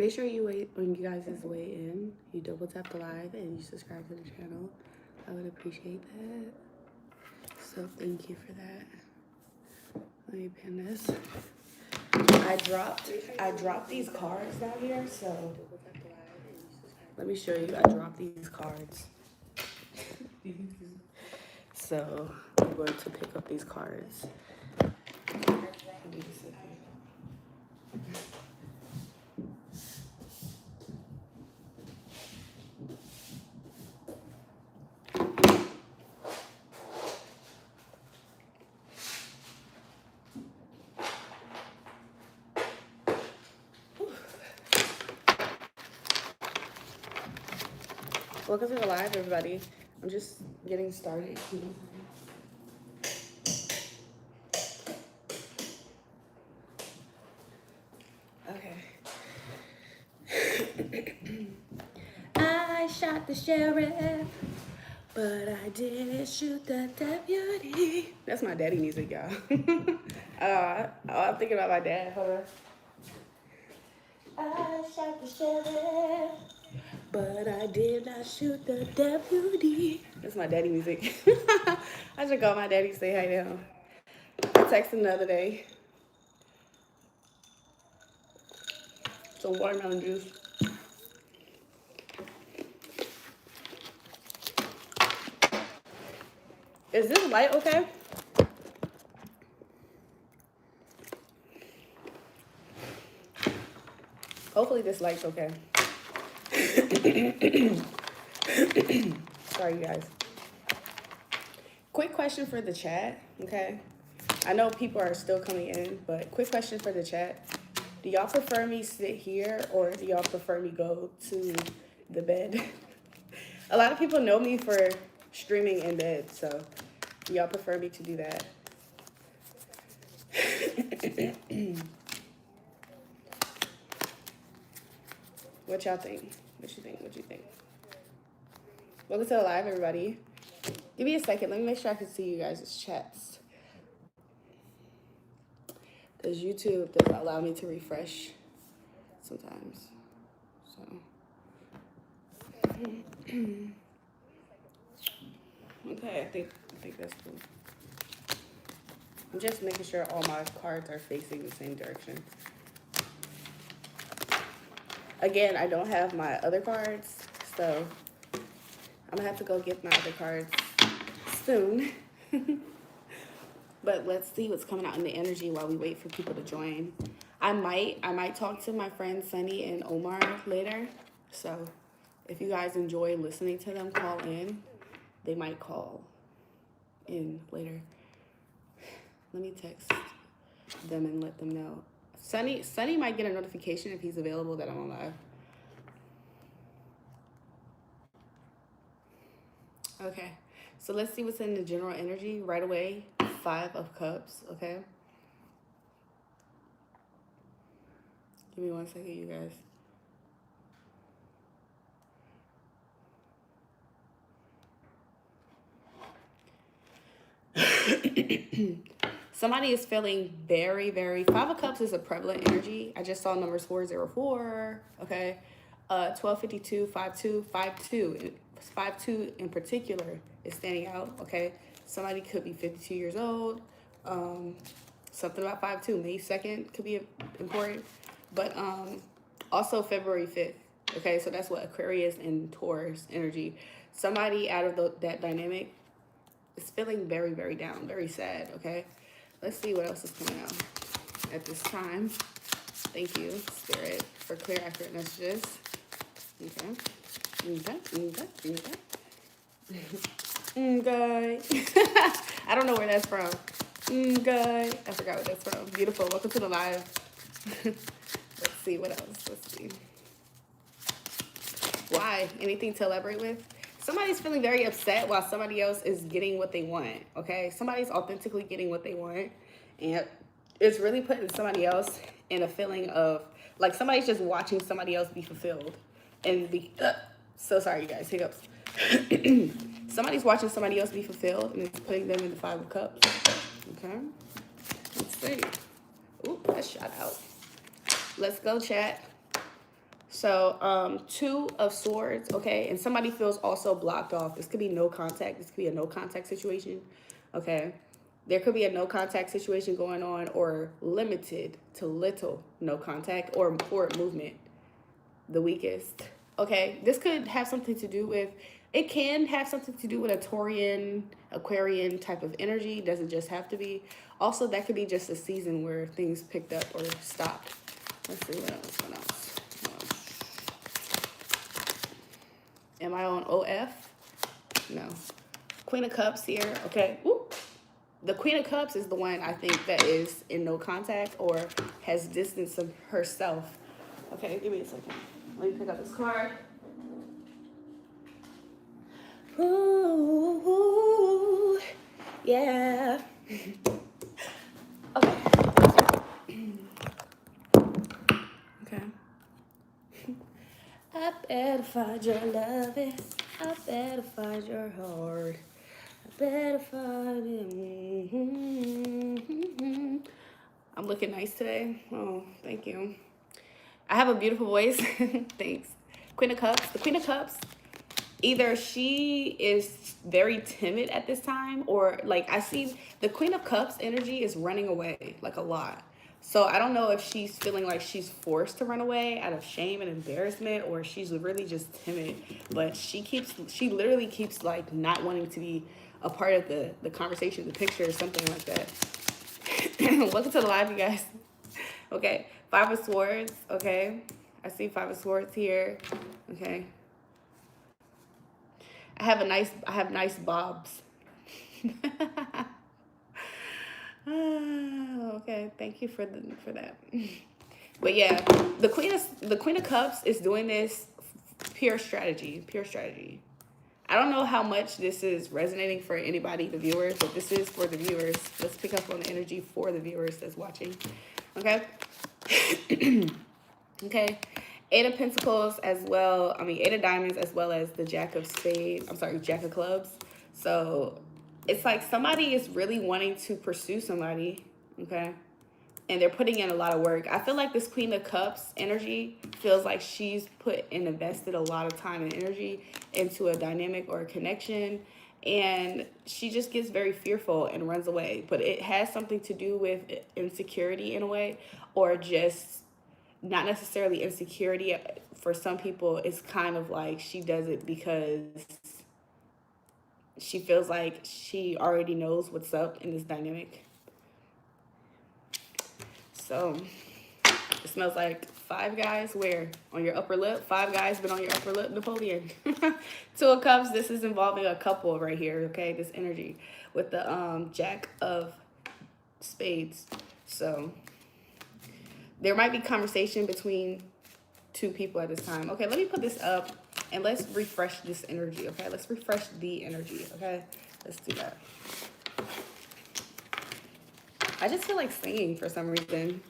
Make sure you wait when you guys is weigh in. You double tap the live and you subscribe to the channel. I would appreciate that. So thank you for that. Let me pin this. I dropped these cards down here, so let me show you. I dropped these cards. So I'm going to pick up these cards. Welcome to the live, everybody. I'm just getting started. Okay. I shot the sheriff, but I didn't shoot the deputy. That's my daddy music, y'all. I'm thinking about my dad. Hold on. I shot the sheriff, but I did not shoot the deputy. That's my daddy music. I should call my daddy to say hi to him. I texted him the other day. Some watermelon juice. Is this light okay? Hopefully this light's okay. Sorry, you guys. Quick question for the chat, okay? I know people are still coming in, but quick question for the chat. Do y'all prefer me sit here or do y'all prefer me go to the bed? A lot of people know me for streaming in bed, so do y'all prefer me to do that? What y'all think? What you think? What you think? Welcome to the live, everybody. Give me a second. Let me make sure I can see you guys' chats. Because YouTube doesn't allow me to refresh sometimes. So. Okay, I think that's cool. I'm just making sure all my cards are facing the same direction. Again, I don't have my other cards, so I'm gonna have to go get my other cards soon. But let's see what's coming out in the energy while we wait for people to join. I might talk to my friends Sunny and Omar later. So if you guys enjoy listening to them call in, they might call in later. Let me text them and let them know. Sunny might get a notification if he's available that I'm on live. Okay, so let's see what's in the general energy right away. 5 of Cups, okay? Give me 1 second, you guys. Somebody is feeling very, very... 5 of Cups is a prevalent energy. I just saw numbers 404, okay? 1252, 52, 52. 52 in particular is standing out, okay? Somebody could be 52 years old. Something about 52, May 2nd could be important. But also February 5th, okay? So that's what Aquarius and Taurus energy. Somebody out of that dynamic is feeling very, very down, very sad, okay? Let's see what else is coming out at this time. Thank you, Spirit, for clear, accurate messages. Okay. Okay. I don't know where that's from. Okay. I forgot what that's from. Beautiful. Welcome to the live. Let's see what else. Let's see. Why? Anything to elaborate with? Somebody's feeling very upset while somebody else is getting what they want. Okay. Somebody's authentically getting what they want. And it's really putting somebody else in a feeling of like somebody's just watching somebody else be fulfilled. And be so sorry, you guys. Hiccups. Somebody's watching somebody else be fulfilled and it's putting them in the 5 of Cups. Okay. Let's see. Ooh, that shot out. Let's go, chat. So, Two of Swords, okay? And somebody feels also blocked off. This could be no contact. This could be a no contact situation, okay? There could be a no contact situation going on, or limited to little no contact, or forward movement, the weakest. Okay, this could have something to do with, it can have something to do with a Taurian, Aquarian type of energy. Doesn't just have to be. Also, that could be just a season where things picked up or stopped. Let's see, what else, what else? Am I on OF? No. Queen of Cups here, okay. Woo. The Queen of Cups is the one I think that is in no contact or has distanced herself. Okay, give me a second. Let me pick up this card. Ooh, yeah. Okay. Okay. I better find your loving. I better find your heart. I better find it. I'm looking nice today. Oh, thank you. I have a beautiful voice. Thanks. Queen of Cups. The Queen of Cups, either she is very timid at this time, or like I see the Queen of Cups energy is running away like a lot. So I don't know if she's feeling like she's forced to run away out of shame and embarrassment, or she's really just timid. But she literally keeps like not wanting to be a part of the conversation, the picture, or something like that. Welcome to the live, you guys. Okay, Five of Swords. Okay, I see Five of Swords here. Okay, I have nice bobs. Okay, thank you for that. But yeah, the Queen of Cups is doing this pure strategy. I don't know how much this is resonating for anybody, the viewers, but this is for the viewers. Let's pick up on the energy for the viewers that's watching. Okay. Okay. Eight of Pentacles as well. I mean, Eight of Diamonds as well as the Jack of Spades. I'm sorry, Jack of Clubs. So it's like somebody is really wanting to pursue somebody. Okay. And they're putting in a lot of work. I feel like this Queen of Cups energy feels like she's put and invested a lot of time and energy into a dynamic or a connection. And she just gets very fearful and runs away. But it has something to do with insecurity in a way, or just not necessarily insecurity. For some people, it's kind of like she does it because she feels like she already knows what's up in this dynamic. So it smells like five guys where? On your upper lip? Five guys been on your upper lip, Napoleon. Two of Cups, this is involving a couple right here, okay? This energy with the Jack of Spades. So there might be conversation between two people at this time. Okay, let me put this up and let's refresh this energy, okay? Let's refresh the energy, okay? Let's do that. I just feel like singing for some reason.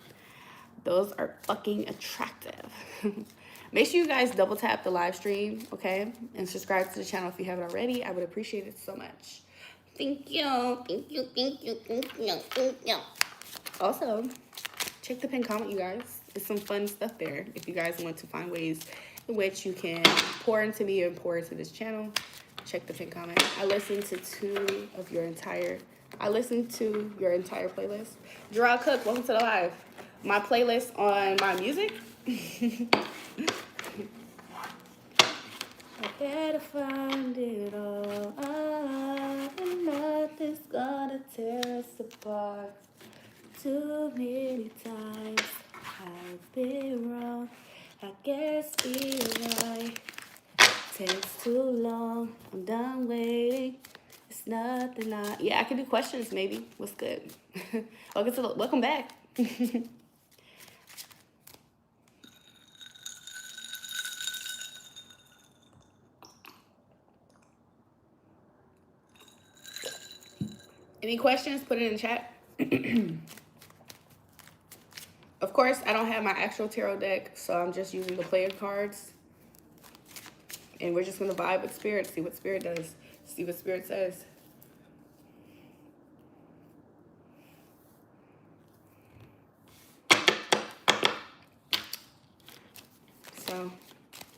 Those are fucking attractive. Make sure you guys double tap the live stream, okay? And subscribe to the channel if you haven't already. I would appreciate it so much. Thank you. Thank you, thank you, thank you, thank you. Also, check the pinned comment, you guys. There's some fun stuff there if you guys want to find ways in which you can pour into me and pour into this channel. Check the pinned comment. I listened to your entire playlist. Julrae Cook, welcome to the live. My playlist on my music. I better find it all, and nothing's gonna tear us apart. Too many times I've been wrong. I guess being right takes too long. I'm done waiting. It's nothing. Yeah, I can do questions maybe. What's good? Welcome back. Any questions? Put it in the chat. Of course, I don't have my actual tarot deck, so I'm just using the player cards. And we're just going to vibe with Spirit, see what Spirit does, see what Spirit says. So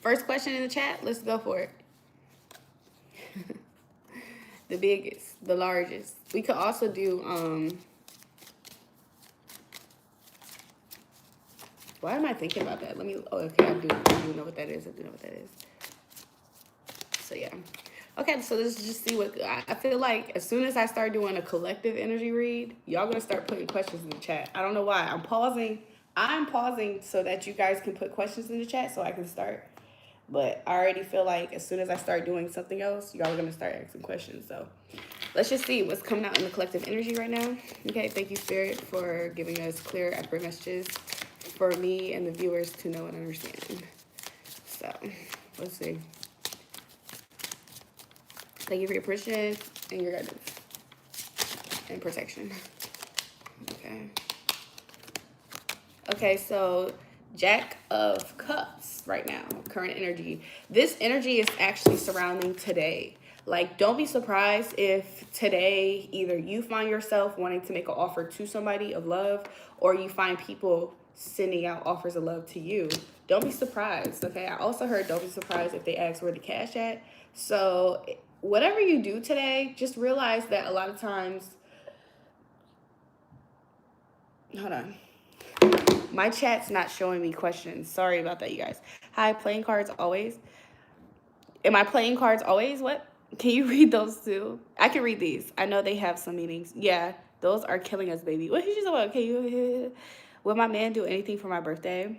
First question in the chat. Let's go for it. The biggest, the largest. We could also do, why am I thinking about that? Let me, oh, okay, I do know what that is. I do know what that is. So, yeah. Okay, so let's just see what, I feel like as soon as I start doing a collective energy read, y'all gonna start putting questions in the chat. I don't know why. I'm pausing so that you guys can put questions in the chat so I can start. But I already feel like as soon as I start doing something else, y'all are gonna start asking questions. So let's just see what's coming out in the collective energy right now. Okay, thank you, Spirit, for giving us clear, accurate messages for me and the viewers to know and understand. So let's see. Thank you for your patience and your guidance and protection. Okay. Okay, so Jack of Cups right now, current energy. This energy is actually surrounding today. Like, don't be surprised if today either you find yourself wanting to make an offer to somebody of love, or you find people sending out offers of love to you. Don't be surprised, okay? I also heard don't be surprised if they ask where the cash at. So whatever you do today, just realize that a lot of times, hold on. My chat's not showing me questions. Sorry about that, you guys. Hi, playing cards always. Am I playing cards always? What? Can you read those too? I can read these. I know they have some meanings. Yeah, those are killing us, baby. What did you say? Can you? Will my man do anything for my birthday?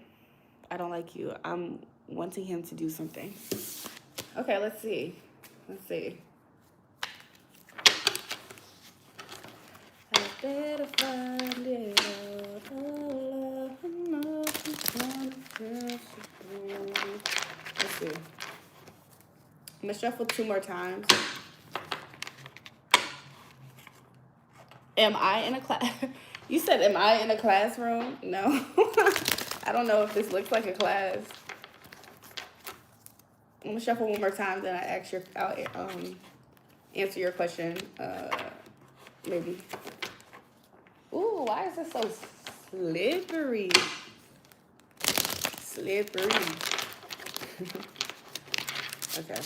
I don't like you. I'm wanting him to do something. Okay, let's see. Let's see. I better find it all. Let's see. I'm gonna shuffle 2 more times. Am I in a class? You said, am I in a classroom? No. I don't know if this looks like a class. I'm gonna shuffle 1 more time, then I'll answer your question. Maybe. Ooh, why is this so slippery? Slippery. Okay.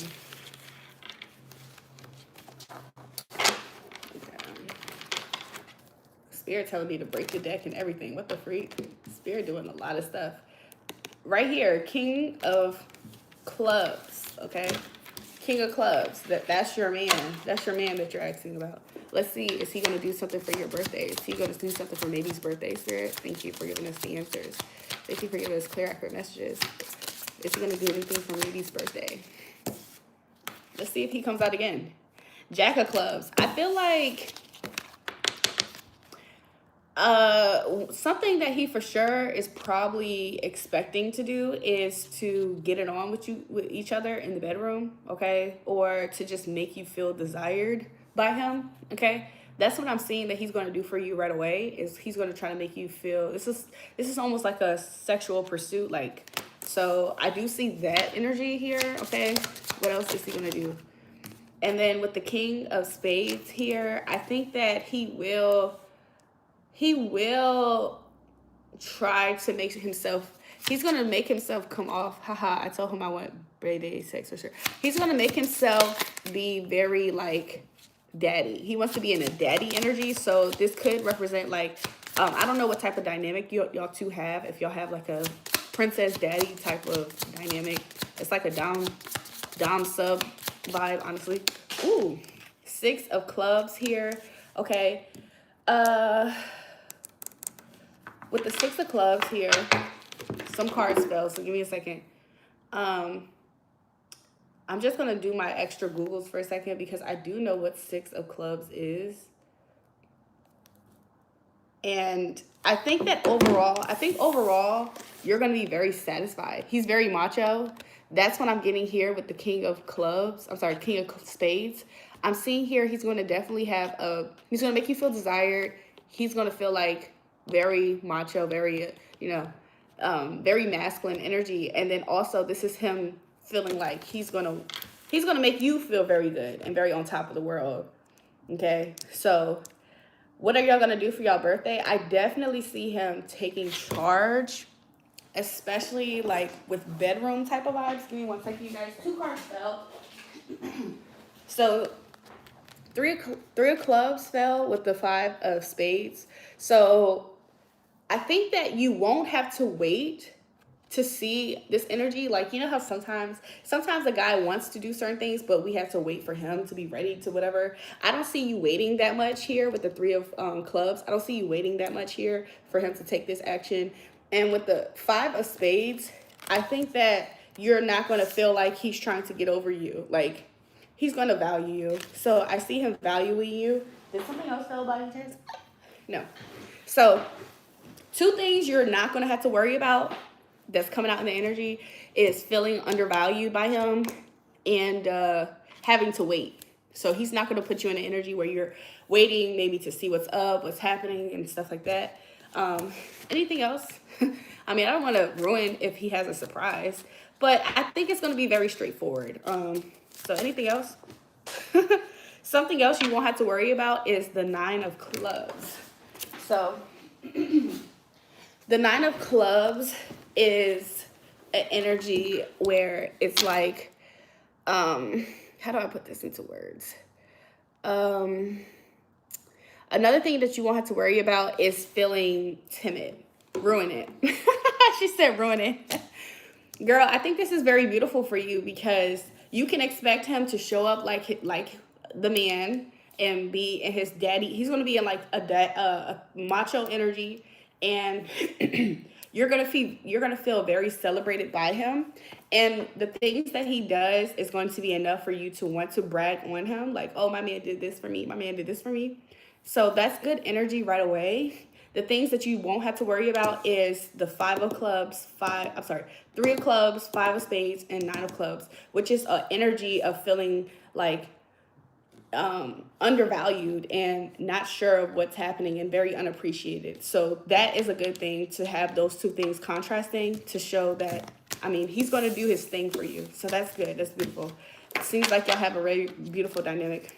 Spirit telling me to break the deck and everything. What the freak? Spirit doing a lot of stuff. Right here, King of Clubs, okay? King of Clubs. That's your man. That's your man that you're asking about. Let's see, is he going to do something for your birthday? Is he going to do something for maybe's birthday, Spirit? Thank you for giving us the answers. Thank you for giving us clear, accurate messages. Is he going to do anything for maybe's birthday? Let's see if he comes out again. Jack of Clubs. I feel like something that he for sure is probably expecting to do is to get it on with each other in the bedroom, okay? Or to just make you feel desired by him, okay? That's what I'm seeing that he's going to do for you right away. Is he's going to try to make you feel this is almost like a sexual pursuit, like. So I do see that energy here, okay? What else is he going to do? And then with the King of Spades here, I think that he will try to make himself, he's going to make himself come off, haha, I told him I want birthday sex for sure. He's going to make himself be very, like, daddy. He wants to be in a daddy energy, so this could represent, like, I don't know what type of dynamic y'all two have, if y'all have, like, a princess daddy type of dynamic. It's like a dom sub vibe, honestly. Ooh, 6 of Clubs here, okay. With the 6 of Clubs here, some cards fell, so give me a second. I'm just going to do my extra Googles for a second because I do know what 6 of Clubs is. And I think overall, you're going to be very satisfied. He's very macho. That's what I'm getting here with the King of Clubs. I'm sorry, King of Spades. I'm seeing here he's going to definitely have he's going to make you feel desired. He's going to feel like very macho, very, very masculine energy. And then also this is him feeling like he's going to make you feel very good and very on top of the world. Okay? So what are y'all going to do for y'all birthday? I definitely see him taking charge especially like with bedroom type of vibes. Give me one second, you guys. 2 cards fell. So three of clubs fell with the 5 of spades. So I think that you won't have to wait to see this energy. Like, you know how sometimes a guy wants to do certain things, but we have to wait for him to be ready to whatever. I don't see you waiting that much here with the 3 of clubs. I don't see you waiting that much here for him to take this action. And with the 5 of spades, I think that you're not going to feel like he's trying to get over you. Like, he's going to value you. So I see him valuing you. Did something else fell by any chance? No. So 2 things you're not going to have to worry about that's coming out in the energy is feeling undervalued by him and having to wait. So he's not going to put you in an energy where you're waiting maybe to see what's up, what's happening, and stuff like that. Anything else? I mean, I don't want to ruin if he has a surprise, but I think it's going to be very straightforward. So anything else? Something else you won't have to worry about is the 9 of clubs. So the 9 of clubs is an energy where it's like, how do I put this into words? Another thing that you won't have to worry about is feeling timid. Ruin it. She said ruin it. Girl, I think this is very beautiful for you because you can expect him to show up like the man and be in his daddy. He's going to be in like a macho energy, and you're gonna feel very celebrated by him. And the things that he does is going to be enough for you to want to brag on him. Like, oh, my man did this for me. My man did this for me. So that's good energy right away. The things that you won't have to worry about is the 3 of clubs, 5 of spades, and 9 of clubs, which is an energy of feeling like undervalued and not sure of what's happening and very unappreciated. So that is a good thing to have those 2 things contrasting to show that, I mean, he's going to do his thing for you. So that's good. That's beautiful. It seems like y'all have a really beautiful dynamic.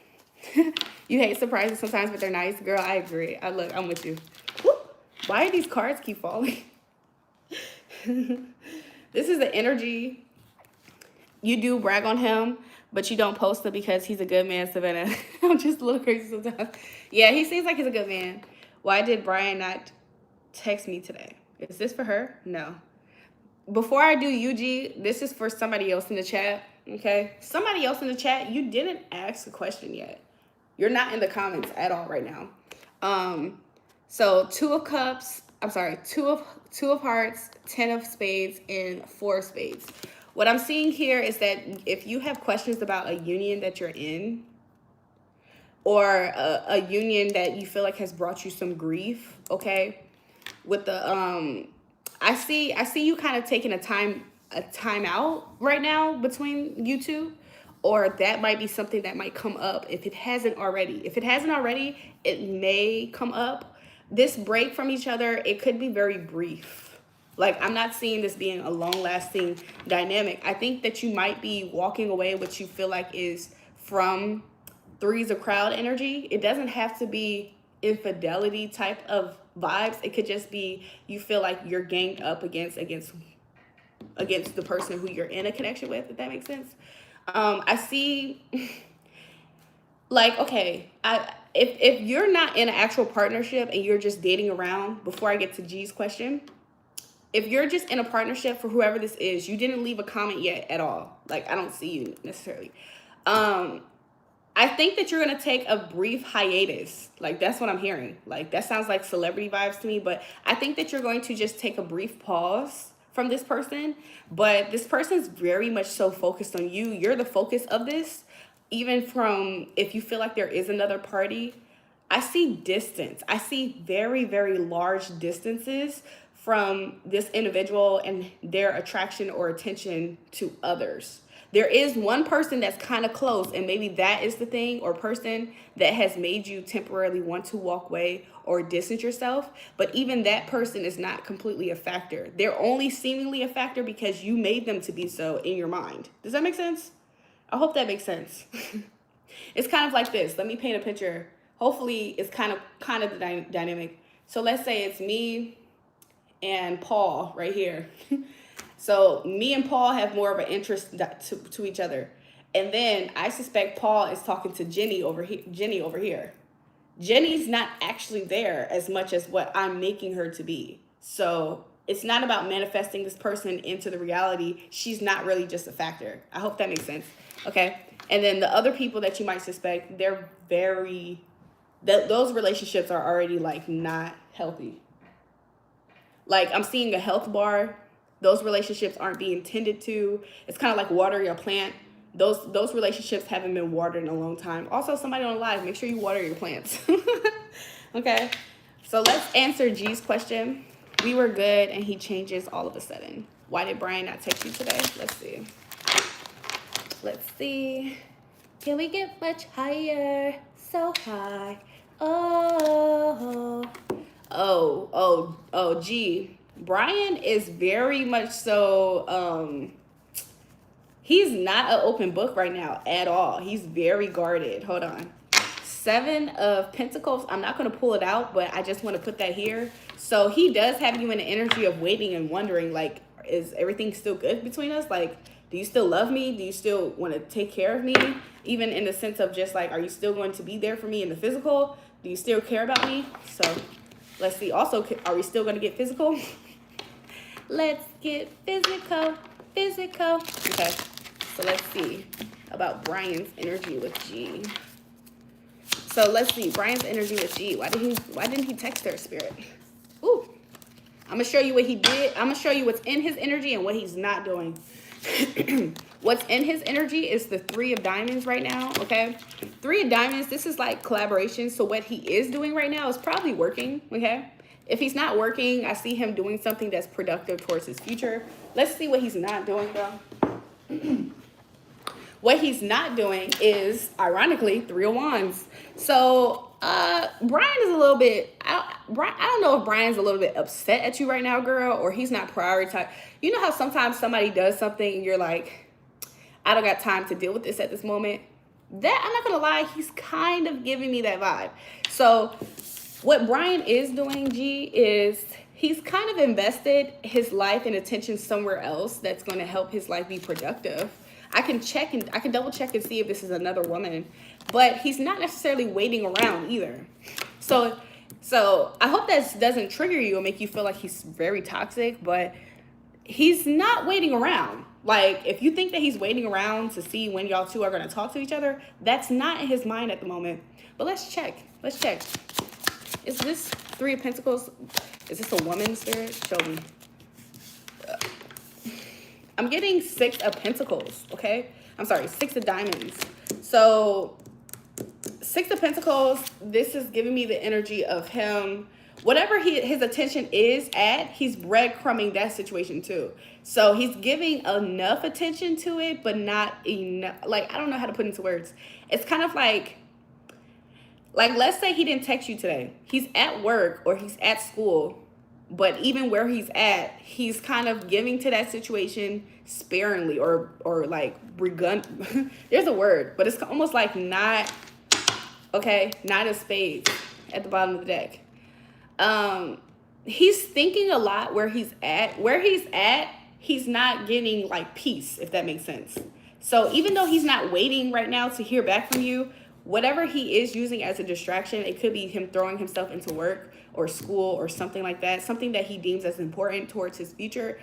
You hate surprises sometimes, but they're nice. Girl, I agree. I'm with you. Woo! Why do these cards keep falling? This is the energy. You do brag on him, but you don't post it because he's a good man, Savannah. I'm just a little crazy sometimes. Yeah, he seems like he's a good man. Why did Brian not text me today? Is this for her? No. Before I do UG, this is for somebody else in the chat, okay? Somebody else in the chat, you didn't ask a question yet. You're not in the comments at all right now. So 2 of cups, two of hearts, 10 of spades, and 4 of spades. What I'm seeing here is that if you have questions about a union that you're in, or a union that you feel like has brought you some grief, okay? With the I see you kind of taking a time out right now between you 2, or that might be something that might come up if it hasn't already. If it hasn't already, it may come up. This break from each other, it could be very brief. Like, I'm not seeing this being a long-lasting dynamic. I think that you might be walking away what you feel like is from 3s of crowd energy. It doesn't have to be infidelity type of vibes. It could just be you feel like you're ganged up against the person who you're in a connection with, if that makes sense. I see, like, okay, if you're not in an actual partnership and you're just dating around, before I get to G's question, if you're just in a partnership for whoever this is, you didn't leave a comment yet at all. Like, I don't see you necessarily. I think that you're going to take a brief hiatus. Like, that's what I'm hearing. Like, that sounds like celebrity vibes to me, but I think that you're going to just take a brief pause from this person, but this person's very much so focused on you. You're the focus of this. Even from, if you feel like there is another party, I see distance. I see very, very large distances from this individual and their attraction or attention to others. There is one person that's kind of close, and maybe that is the thing, or person that has made you temporarily want to walk away or distance yourself. But even that person is not completely a factor. They're only seemingly a factor because you made them to be so in your mind. Does that make sense? I hope that makes sense. It's kind of like this. Let me paint a picture. Hopefully it's kind of the dynamic. So let's say it's me and Paul right here. So me and Paul have more of an interest to each other. And then I suspect Paul is talking to Jenny over here. Jenny's not actually there as much as what I'm making her to be. So it's not about manifesting this person into the reality. She's not really just a factor. I hope that makes sense. Okay. And then the other people that you might suspect, they're those relationships are already like not healthy. Like I'm seeing a health bar. Those relationships aren't being tended to. It's kind of like watering a plant. Those relationships haven't been watered in a long time. Also, somebody on live, make sure you water your plants. Okay. So let's answer G's question. We were good and he changes all of a sudden. Why did Brian not text you today? Let's see. Let's see. Can we get much higher? So high. G. Brian is very much so, he's not an open book right now at all. He's very guarded. Hold on. 7 of Pentacles. I'm not going to pull it out, but I just want to put that here. So he does have you in the energy of waiting and wondering, like, is everything still good between us? Like, do you still love me? Do you still want to take care of me? Even in the sense of just like, are you still going to be there for me in the physical? Do you still care about me? So let's see. Also, are we still going to get physical? Let's get physical. Okay. So let's see about Brian's energy with G. So let's see Brian's energy with G. Why didn't he text her, Spirit? Ooh. I'm going to show you what he did. I'm going to show you what's in his energy and what he's not doing. What's in his energy is the 3 of Diamonds right now, okay? 3 of Diamonds, this is like collaboration. So what he is doing right now is probably working, okay? If he's not working, I see him doing something that's productive towards his future. Let's see what he's not doing, though. What he's not doing is, ironically, 3 of Wands. So Brian is a little bit, I don't know if Brian's a little bit upset at you right now, girl, or he's not prioritized. You know how sometimes somebody does something and you're like, I don't got time to deal with this at this moment? That, I'm not going to lie, he's kind of giving me that vibe. So what Brian is doing, G, is he's kind of invested his life and attention somewhere else that's going to help his life be productive. I can double check and see if this is another woman, but he's not necessarily waiting around either. So I hope that doesn't trigger you and make you feel like he's very toxic, but he's not waiting around. Like, if you think that he's waiting around to see when y'all two are going to talk to each other, that's not in his mind at the moment. But let's check. Is this 3 of Pentacles? Is this a woman, Spirit? Show me. I'm getting 6 of Pentacles, okay? I'm sorry, 6 of Diamonds. So 6 of Pentacles, this is giving me the energy of him. Whatever his attention is at, he's breadcrumbing that situation too. So he's giving enough attention to it, but not enough. Like, I don't know how to put it into words. It's kind of like let's say he didn't text you today. He's at work or he's at school. But even where he's at, he's kind of giving to that situation sparingly or like there's a word, but it's almost like not a spade at the bottom of the deck. He's thinking a lot where he's at. Where he's at, he's not getting like peace, if that makes sense. So even though he's not waiting right now to hear back from you, whatever he is using as a distraction, it could be him throwing himself into work or school or something like that, something that he deems as important towards his future.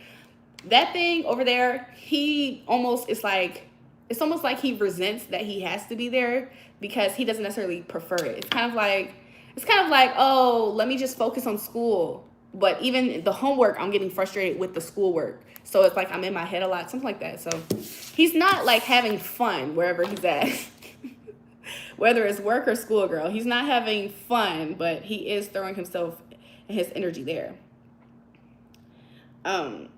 That thing over there, it's almost like he resents that he has to be there because he doesn't necessarily prefer it. It's kind of like, oh, let me just focus on school. But even the homework, I'm getting frustrated with the schoolwork. So it's like I'm in my head a lot, something like that. So he's not like having fun wherever he's at. Whether it's work or school, girl, he's not having fun, but he is throwing himself and his energy there. I'm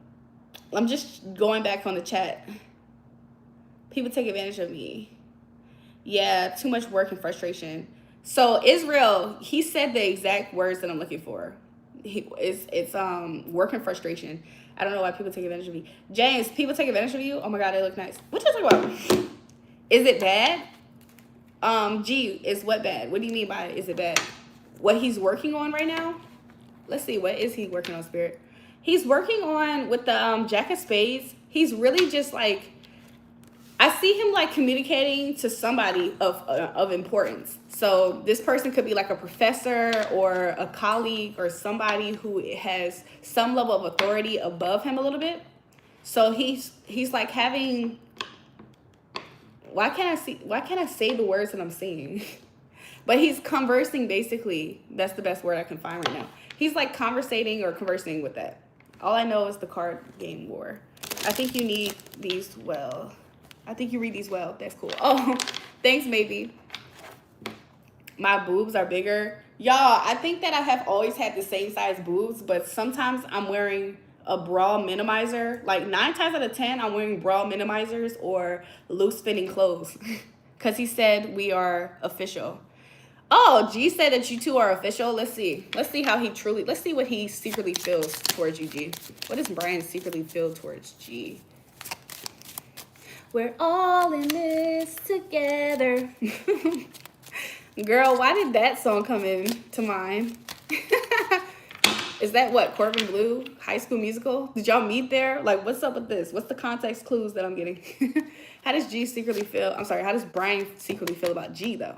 just going back on the chat. People take advantage of me. Yeah, too much work and frustration. So Israel, he said the exact words that I'm looking for. It's work and frustration. I don't know why people take advantage of me. James, people take advantage of you? Oh my God, they look nice. What you talking about? Is it bad? G, is what bad? What do you mean by is it bad? What he's working on right now? Let's see, what is he working on, Spirit? He's working on with the Jack of Spades. He's really just like, I see him like communicating to somebody of importance. So this person could be like a professor or a colleague or somebody who has some level of authority above him a little bit. So he's like having, why can't I say the words that I'm seeing? But he's conversing basically. That's the best word I can find right now. He's like conversating or conversing with that. All I know is the card game war. I think you need these well. I think you read these well. That's cool. Oh, thanks, maybe. My boobs are bigger. Y'all, I think that I have always had the same size boobs, but sometimes I'm wearing a bra minimizer. Like 9 times out of 10, I'm wearing bra minimizers or loose fitting clothes. Because he said we are official. Oh, G said that you two are official. Let's see. Let's see how he truly, let's see what he secretly feels towards you, G. What does Brian secretly feel towards G? We're all in this together. Girl, why did that song come in to mind? Is that what, Corbin Blue, High School Musical? Did y'all meet there? Like, what's up with this? What's the context clues that I'm getting? How does G secretly feel? I'm sorry, how does Brian secretly feel about G, though?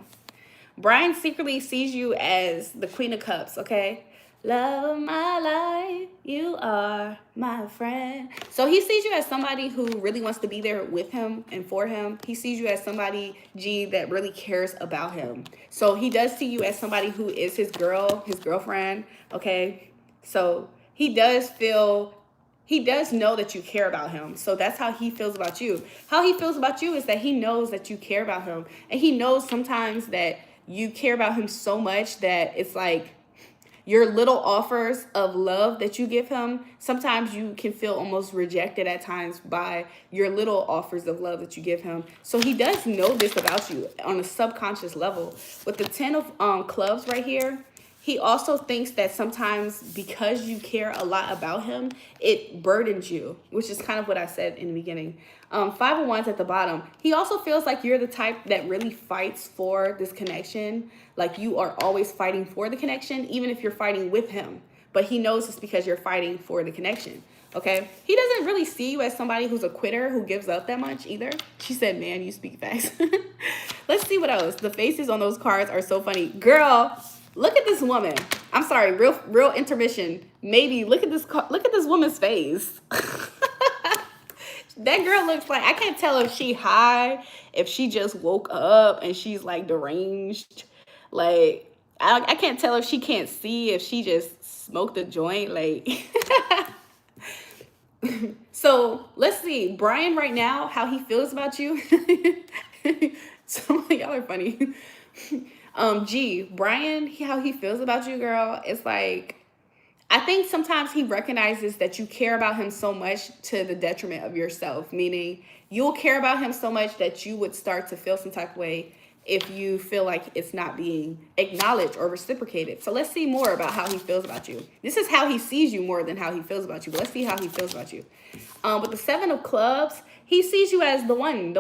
Brian secretly sees you as the Queen of Cups, okay? Love of my life, you are my friend. So he sees you as somebody who really wants to be there with him and for him. He sees you as somebody, G, that really cares about him. So he does see you as somebody who is his girlfriend, okay? So he does know that you care about him. So that's how he feels about you. How he feels about you is that he knows that you care about him. And he knows sometimes that you care about him so much that it's like your little offers of love that you give him, sometimes you can feel almost rejected at times by your little offers of love that you give him. So he does know this about you on a subconscious level. With the 10 of clubs right here, he also thinks that sometimes because you care a lot about him, it burdens you, which is kind of what I said in the beginning. 5 of Wands at the bottom. He also feels like you're the type that really fights for this connection. Like you are always fighting for the connection, even if you're fighting with him. But he knows it's because you're fighting for the connection, okay? He doesn't really see you as somebody who's a quitter, who gives up that much either. She said, man, you speak fast. Let's see what else. The faces on those cards are so funny. Girl, look at this woman. I'm sorry, real intermission. Maybe look at this woman's face. That girl looks like, I can't tell if she high, if she just woke up and she's like deranged. Like, I can't tell if she can't see, if she just smoked a joint. Like, so let's see. Brian right now, how he feels about you. So y'all are funny. G, Brian, how he feels about you, girl, it's like, I think sometimes he recognizes that you care about him so much to the detriment of yourself, meaning you'll care about him so much that you would start to feel some type of way if you feel like it's not being acknowledged or reciprocated. So let's see more about how he feels about you. This is how he sees you more than how he feels about you. But let's see how he feels about you. With the 7 of clubs, he sees you as the one.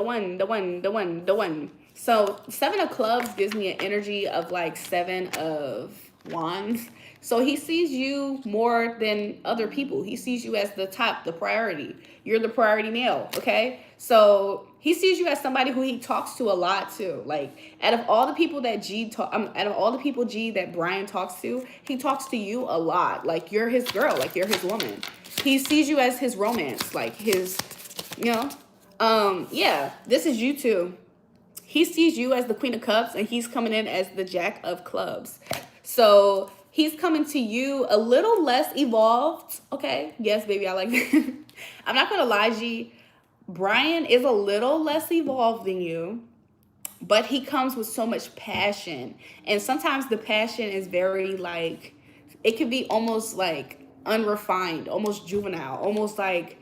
So 7 of clubs gives me an energy of like 7 of wands. So he sees you more than other people. He sees you as the top, the priority. You're the priority male, okay? So he sees you as somebody who he talks to a lot too. Like out of all the people that G that Brian talks to, he talks to you a lot. Like you're his girl, like you're his woman. He sees you as his romance, like his, yeah, this is you too. He sees you as the Queen of Cups and he's coming in as the Jack of Clubs. So he's coming to you a little less evolved, okay? Yes, baby, I like that. I'm not gonna lie, G. Brian is a little less evolved than you, but he comes with so much passion. And sometimes the passion is very like, it can be almost like unrefined, almost juvenile, almost like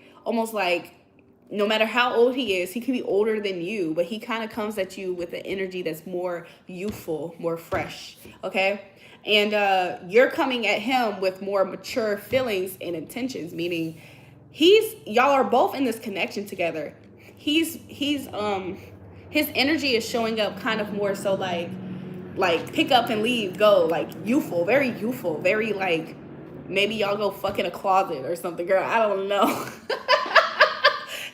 no matter how old he is, he can be older than you, but he kind of comes at you with an energy that's more youthful, more fresh, okay? And you're coming at him with more mature feelings and intentions, meaning y'all are both in this connection together. His energy is showing up kind of more so like pick up and leave, go, like youthful, very like maybe y'all go fuck in a closet or something, girl. I don't know.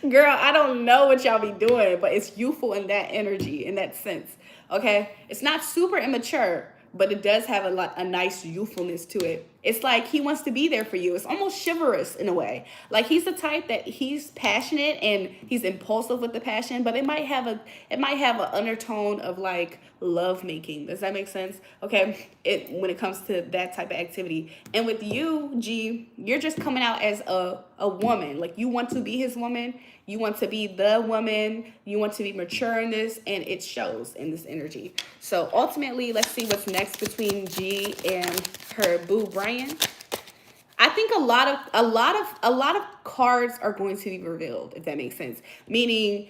Girl, I don't know what y'all be doing, but it's youthful in that energy, in that sense. Okay? It's not super immature, but it does have a nice youthfulness to it. It's like he wants to be there for you. It's almost chivalrous in a way. Like he's the type that he's passionate and he's impulsive with the passion, but it might have an undertone of like love making. Does that make sense? Okay, when it comes to that type of activity. And with you, G, you're just coming out as a woman. Like you want to be his woman. You want to be the woman. You want to be mature in this, and it shows in this energy. So ultimately, let's see what's next between G and her boo Brian. I think a lot of cards are going to be revealed, if that makes sense. Meaning,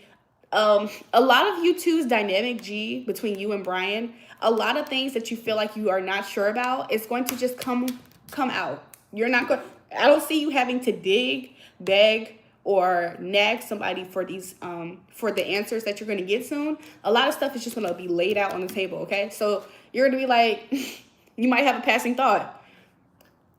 a lot of you two's dynamic, G, between you and Brian, a lot of things that you feel like you are not sure about, it's going to just come out. You're not going. I don't see you having to dig, beg, or nag somebody for these for the answers that you're going to get soon. A lot of stuff is just going to be laid out on the table. Okay, so you're going to be like, you might have a passing thought.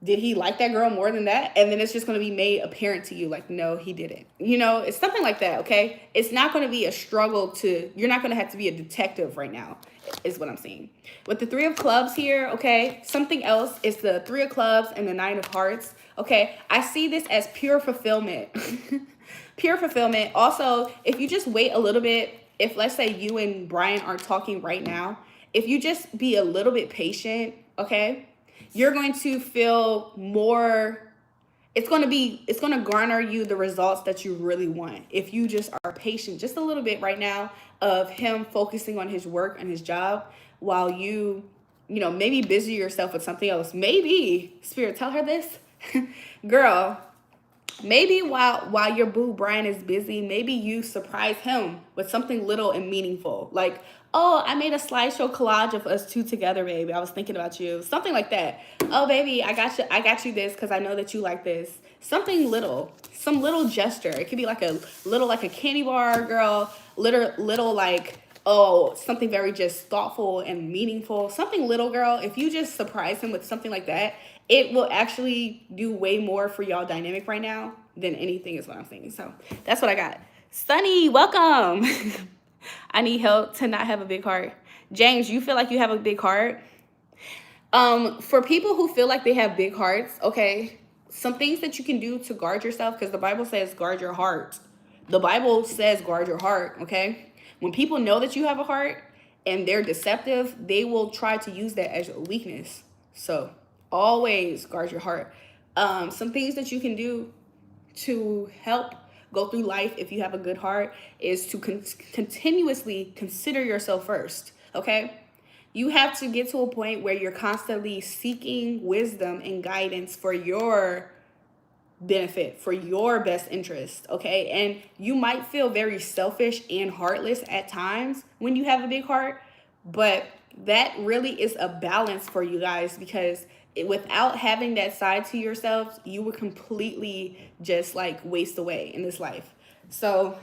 Did he like that girl more than that? And then it's just going to be made apparent to you like, no, he didn't. You know, it's something like that, okay? It's not going to be a struggle you're not going to have to be a detective right now, is what I'm saying. With the 3 of clubs here, okay, something else is the 3 of clubs and the 9 of hearts, okay? I see this as pure fulfillment. Pure fulfillment. Also, if you just wait a little bit, if let's say you and Brian aren't talking right now, if you just be a little bit patient, okay? You're going to feel more, it's going to garner you the results that you really want. If you just are patient just a little bit right now of him focusing on his work and his job while you know, maybe busy yourself with something else. Maybe, Spirit, tell her this. Girl, maybe while your boo Brian is busy, maybe you surprise him with something little and meaningful. Like, oh, I made a slideshow collage of us two together, baby. I was thinking about you. Something like that. Oh, baby, I got you this because I know that you like this. Something little. Some little gesture. It could be like a little, like a candy bar, girl. Little like, oh, something very just thoughtful and meaningful. Something little, girl. If you just surprise him with something like that, it will actually do way more for y'all dynamic right now than anything is what I'm saying. So that's what I got. Sunny, welcome. I need help to not have a big heart. James, you feel like you have a big heart? For people who feel like they have big hearts, okay, some things that you can do to guard yourself, because the Bible says guard your heart. The Bible says guard your heart, okay? When people know that you have a heart and they're deceptive, they will try to use that as a weakness. So always guard your heart. Some things that you can do to help go through life if you have a good heart is to continuously consider yourself first, okay? You have to get to a point where you're constantly seeking wisdom and guidance for your benefit, for your best interest, okay? And you might feel very selfish and heartless at times when you have a big heart, but that really is a balance for you guys, because without having that side to yourself, you would completely just like waste away in this life. So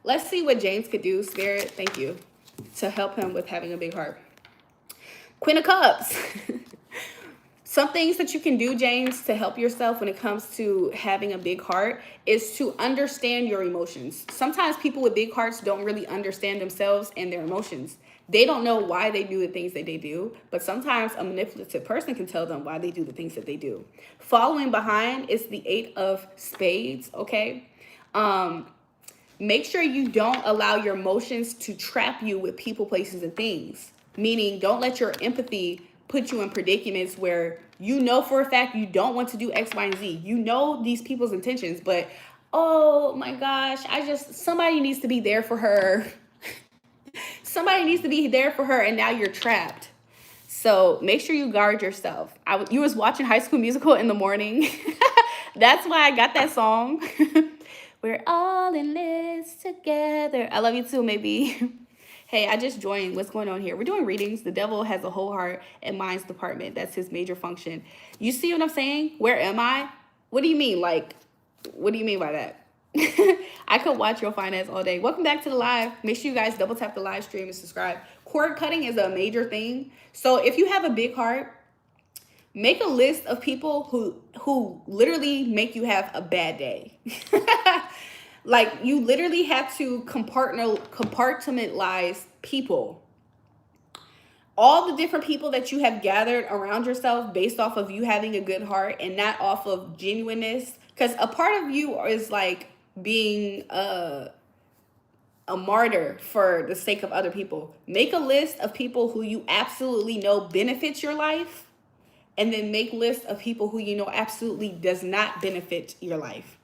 let's see what James could do, Spirit, thank you, to help him with having a big heart. Queen of Cups. Some things that you can do, James, to help yourself when it comes to having a big heart is to understand your emotions. Sometimes people with big hearts don't really understand themselves and their emotions. They don't know why they do the things that they do, but sometimes a manipulative person can tell them why they do the things that they do. Following behind is the 8 of spades, okay? Make sure you don't allow your emotions to trap you with people, places, and things. Meaning, don't let your empathy put you in predicaments where you know for a fact you don't want to do X, Y, and Z. You know these people's intentions, but oh my gosh, somebody needs to be there for her. Somebody needs to be there for her, and now you're trapped. So make sure you guard yourself. You was watching High School Musical in the morning. That's why I got that song. We're all in this together. I love you too, maybe. Hey, I just joined. What's going on here? We're doing readings. The devil has a whole heart and minds department. That's his major function. You see what I'm saying? Where am I? What do you mean? Like, what do you mean by that? I could watch your finance all day. Welcome back to the live. Make sure you guys double tap the live stream and subscribe. Cord cutting is a major thing. So if you have a big heart, Make a list of people who literally make you have a bad day. Like, you literally have to compartmentalize people. All the different people that you have gathered around yourself based off of you having a good heart and not off of genuineness. Because a part of you is like being a martyr for the sake of other people. Make a list of people who you absolutely know benefits your life, and then make lists of people who you know absolutely does not benefit your life.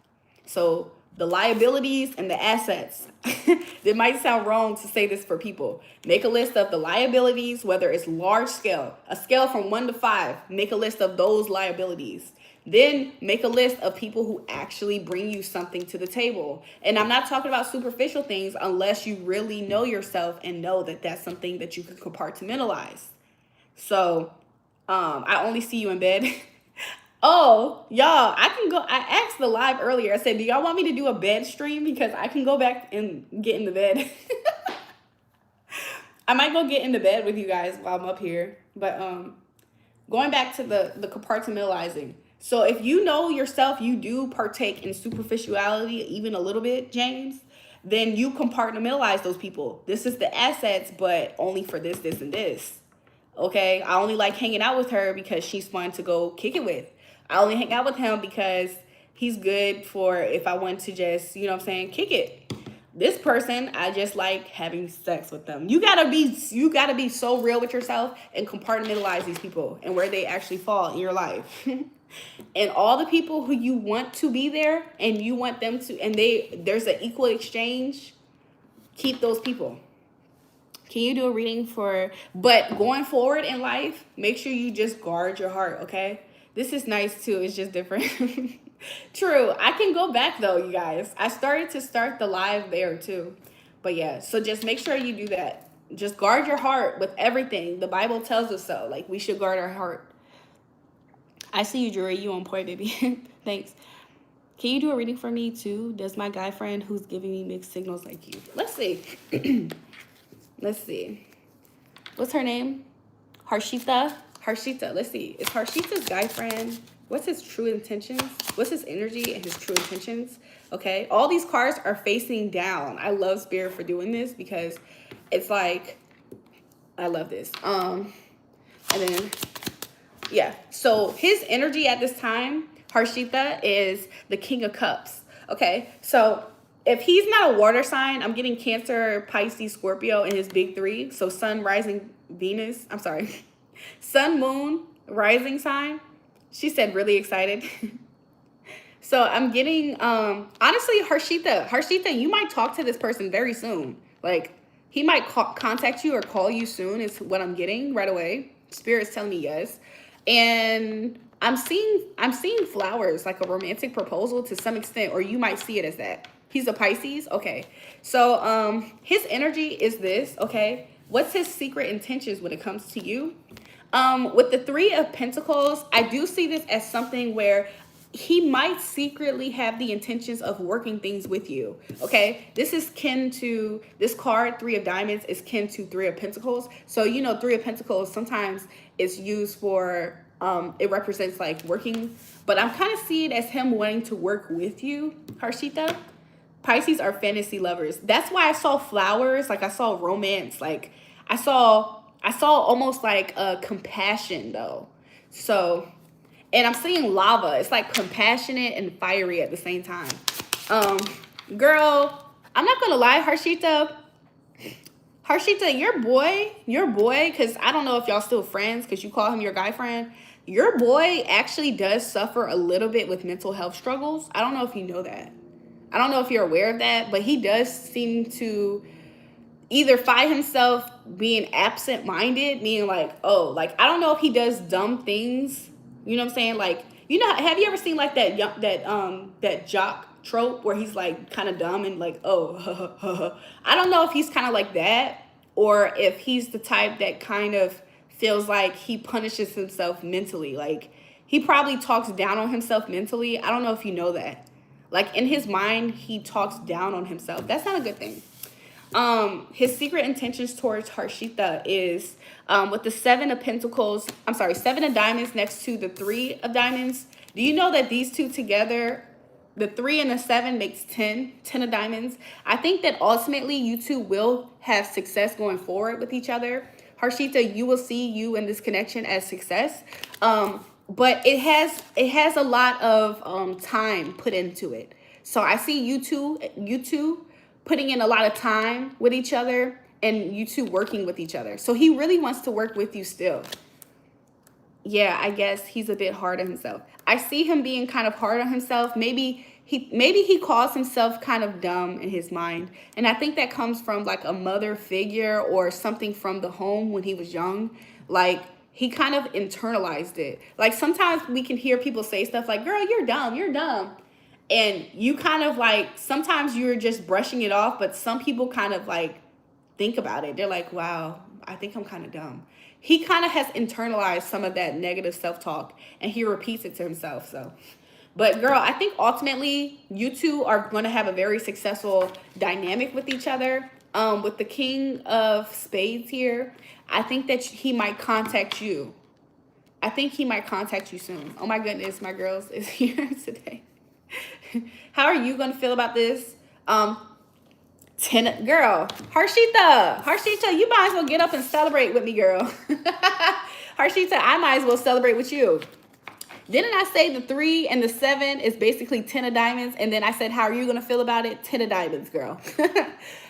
So the liabilities and the assets. It might sound wrong to say this for people. Make a list of the liabilities, whether it's large scale, a scale from 1 to 5. Make a list of those liabilities. Then make a list of people who actually bring you something to the table. And I'm not talking about superficial things unless you really know yourself and know that that's something that you can compartmentalize. So I only see you in bed. Oh, y'all, I can go. I asked the live earlier. I said, do y'all want me to do a bed stream? Because I can go back and get in the bed. I might go get into bed with you guys while I'm up here. But going back to the compartmentalizing. So if you know yourself, you do partake in superficiality even a little bit, James, then you compartmentalize those people. This is the assets, but only for this, this, and this. Okay, I only like hanging out with her because she's fun to go kick it with. I only hang out with him because he's good for if I want to just, you know what I'm saying, kick it. This person, I just like having sex with them. You gotta be so real with yourself and compartmentalize these people and where they actually fall in your life. And all the people who you want to be there and you want them to, and there's an equal exchange, keep those people. Can you do a reading but going forward in life, make sure you just guard your heart, okay? This is nice too, it's just different. True, I can go back though, you guys. I started the live there too. But yeah, so just make sure you do that. Just guard your heart with everything. The Bible tells us so. Like, we should guard our heart. I see you, Julrae. You on point, baby. Thanks. Can you do a reading for me too? Does my guy friend who's giving me mixed signals like you? Let's see. Let's see. What's her name? Harshita. Harshita. Let's see. Is Harshita's guy friend? What's his true intentions? What's his energy and his true intentions? Okay. All these cards are facing down. I love Spirit for doing this because it's like, I love this. And then, yeah. So his energy at this time, Harshita, is the King of Cups. Okay. So if he's not a water sign, I'm getting Cancer, Pisces, Scorpio in his big 3. So Sun, Rising, Venus. I'm sorry. Sun, Moon, Rising sign. She said really excited. So I'm getting, honestly, Harshita, you might talk to this person very soon. Like, he might contact you or call you soon is what I'm getting right away. Spirit's telling me yes. And I'm seeing flowers, like a romantic proposal to some extent, or you might see it as that. He's a Pisces. Okay. So his energy is this. Okay. What's his secret intentions when it comes to you? With the 3 of Pentacles, I do see this as something where he might secretly have the intentions of working things with you. Okay. This is kin to this card. 3 of Diamonds is kin to 3 of Pentacles. So, you know, 3 of Pentacles sometimes is used for, it represents like working, but I'm kind of seeing it as him wanting to work with you, Harshita. Pisces are fantasy lovers. That's why I saw flowers. Like, I saw romance. Like, I saw almost like a compassion though. So, and I'm seeing lava. It's like compassionate and fiery at the same time. Girl, I'm not gonna lie, Harshita, your boy, because I don't know if y'all still friends because you call him your guy friend. Your boy actually does suffer a little bit with mental health struggles. I don't know if you know that. I don't know if you're aware of that, but he does seem to either find himself being absent-minded, meaning like, oh, like, I don't know if he does dumb things. You know what I'm saying? Like, you know, have you ever seen like that jock trope where he's like kind of dumb and like, oh, I don't know if he's kind of like that or if he's the type that kind of feels like he punishes himself mentally. Like, he probably talks down on himself mentally. I don't know if you know that. Like, in his mind, he talks down on himself. That's not a good thing. His secret intentions towards Harshita is with the 7 of Pentacles, I'm sorry, 7 of Diamonds next to the 3 of Diamonds. Do you know that these two together, the 3 and the 7 makes 10 of Diamonds? I think that ultimately you two will have success going forward with each other. Harshita, you will see you in this connection as success. But it has a lot of time put into it. So I see you two putting in a lot of time with each other and you two working with each other. So he really wants to work with you still. Yeah, I guess he's a bit hard on himself. I see him being kind of hard on himself. Maybe he calls himself kind of dumb in his mind. And I think that comes from like a mother figure or something from the home when he was young. Like he kind of internalized it. Like sometimes we can hear people say stuff like, girl, you're dumb, you're dumb. And you kind of like, sometimes you're just brushing it off, but some people kind of like think about it. They're like, wow, I think I'm kind of dumb. He kind of has internalized some of that negative self-talk and he repeats it to himself. So, but girl, I think ultimately you two are going to have a very successful dynamic with each other. With the King of Spades here, I think that he might contact you. I think he might contact you soon. Oh my goodness, my girls is here today. How are you going to feel about this? Girl, Harshita, you might as well get up and celebrate with me, girl. Harshita, I might as well celebrate with you. Didn't I say the 3 and the 7 is basically 10 of Diamonds? And then I said, how are you going to feel about it? 10 of Diamonds, girl.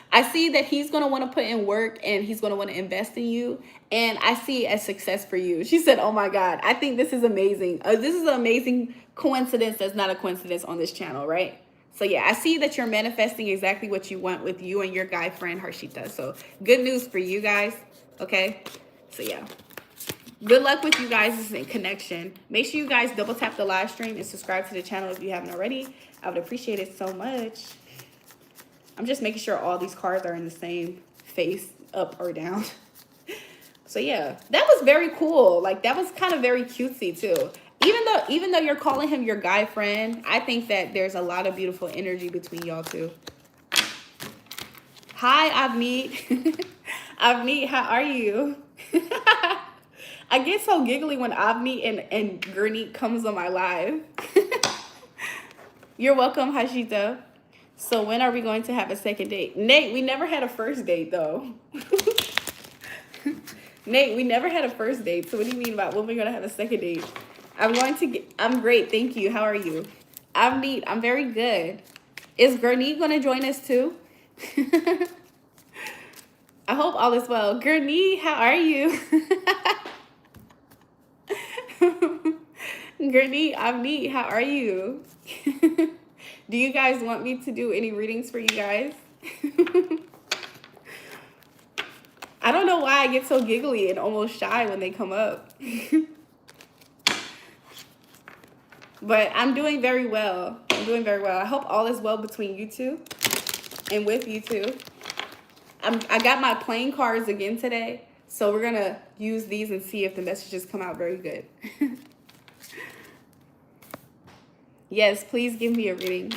I see that he's going to want to put in work and he's going to want to invest in you. And I see it as success for you. She said, oh my God, I think this is amazing. This is an amazing coincidence that's not a coincidence on this channel, right? So yeah, I see that you're manifesting exactly what you want with you and your guy friend, Harshita. So good news for you guys, okay? So yeah. Good luck with you guys in connection. Make sure you guys double tap the live stream and subscribe to the channel if you haven't already. I would appreciate it so much. I'm just making sure all these cards are in the same face, up or down. So yeah, that was very cool. Like that was kind of very cutesy too. Even though you're calling him your guy friend, I think that there's a lot of beautiful energy between y'all two. Hi, Avneet. Avneet, how are you? I get so giggly when Avneet and Gurneet comes on my live. You're welcome, Hashita. So when are we going to have a second date? Nate, we never had a first date though. Nate, we never had a first date. So what do you mean about when we're going to have a second date? I'm great. Thank you. How are you? Avneet, I'm very good. Is Gurneet going to join us too? I hope all is well. Gurneet, how are you? Gurneet, Avneet, how are you? Do you guys want me to do any readings for you guys? I don't know why I get so giggly and almost shy when they come up. But I'm doing very well. I'm doing very well. I hope all is well between you two and with you two. I got my playing cards again today. So we're going to use these and see if the messages come out very good. Yes, please give me a reading.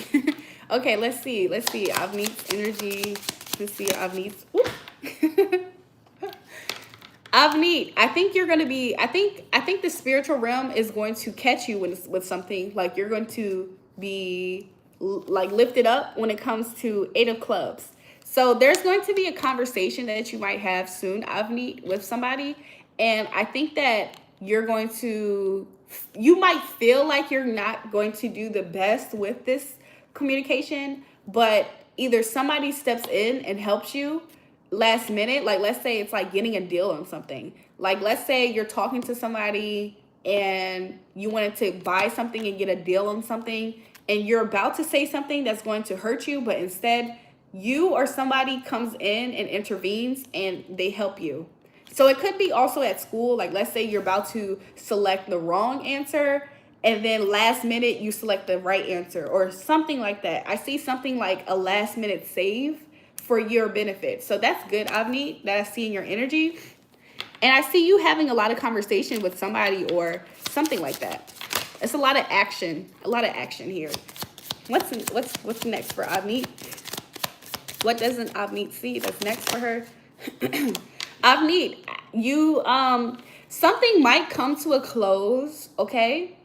Okay, let's see. Let's see. Avneet's energy. Let's see Avneet's. Avneet, I think you're going to be, I think the spiritual realm is going to catch you with something. Like you're going to be like lifted up when it comes to 8 of Clubs. So there's going to be a conversation that you might have soon, Avneet, with somebody. And I think that you're going to, you might feel like you're not going to do the best with this communication, but either somebody steps in and helps you last minute. Like let's say it's like getting a deal on something. Like let's say you're talking to somebody and you wanted to buy something and get a deal on something and you're about to say something that's going to hurt you, but instead you or somebody comes in and intervenes and they help you. So it could be also at school. Like let's say you're about to select the wrong answer and then last minute you select the right answer or something like that. I see something like a last minute save for your benefit. So that's good, Avneet, that I see in your energy. And I see you having a lot of conversation with somebody or something like that. It's a lot of action here. What's next for Avneet? What doesn't Avneet see that's next for her? Avneet, you, something might come to a close, okay?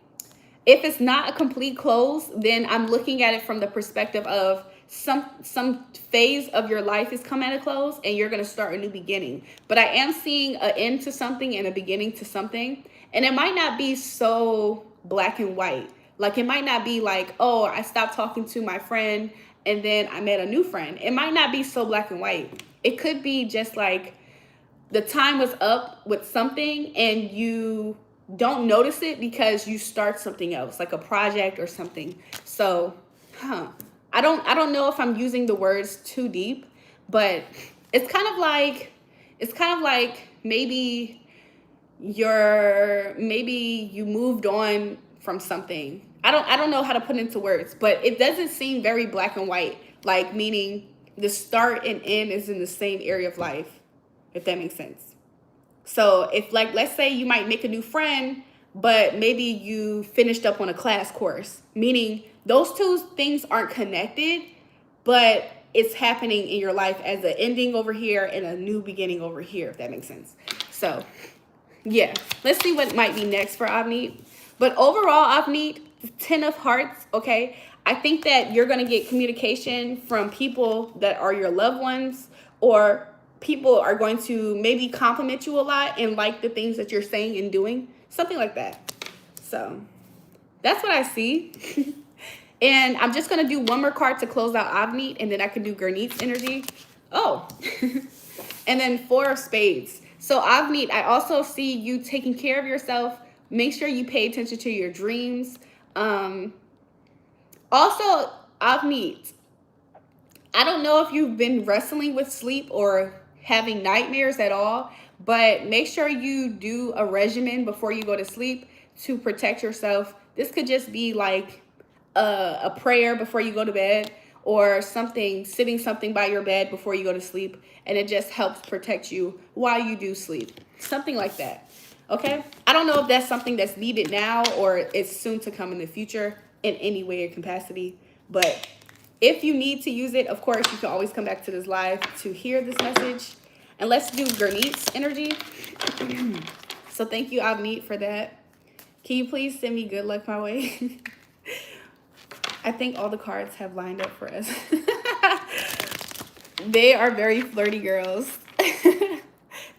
If it's not a complete close, then I'm looking at it from the perspective of some phase of your life is coming at a close and you're going to start a new beginning. But I am seeing an end to something and a beginning to something. And it might not be so black and white. Like, it might not be like, oh, I stopped talking to my friend and then I met a new friend. It might not be so black and white. It could be just like the time was up with something and you don't notice it because you start something else, like a project or something. So, I don't know if I'm using the words too deep, but it's kind of like maybe you moved on from something. I don't know how to put it into words, but it doesn't seem very black and white, like meaning the start and end is in the same area of life, if that makes sense. So if, like, let's say you might make a new friend, but maybe you finished up on a class course, meaning those two things aren't connected, but it's happening in your life as an ending over here and a new beginning over here, if that makes sense. So yeah, let's see what might be next for Avneet. But overall, Avneet, 10 of hearts, okay? I think that you're going to get communication from people that are your loved ones, or people are going to maybe compliment you a lot and like the things that you're saying and doing, something like that. So that's what I see. And I'm just going to do one more card to close out Avneet, and then I can do Gurneet's energy. Oh, and then 4 of spades. So Avneet, I also see you taking care of yourself. Make sure you pay attention to your dreams. Also, Avneet, I don't know if you've been wrestling with sleep or having nightmares at all, but make sure you do a regimen before you go to sleep to protect yourself. This could just be like a prayer before you go to bed, or something, sitting something by your bed before you go to sleep, and it just helps protect you while you do sleep. Something like that. Okay? I don't know if that's something that's needed now or it's soon to come in the future in any way or capacity, but if you need to use it, of course, you can always come back to this live to hear this message. And let's do Gurneet's energy. So thank you, Avneet, for that. Can you please send me good luck my way? I think all the cards have lined up for us. They are very flirty girls.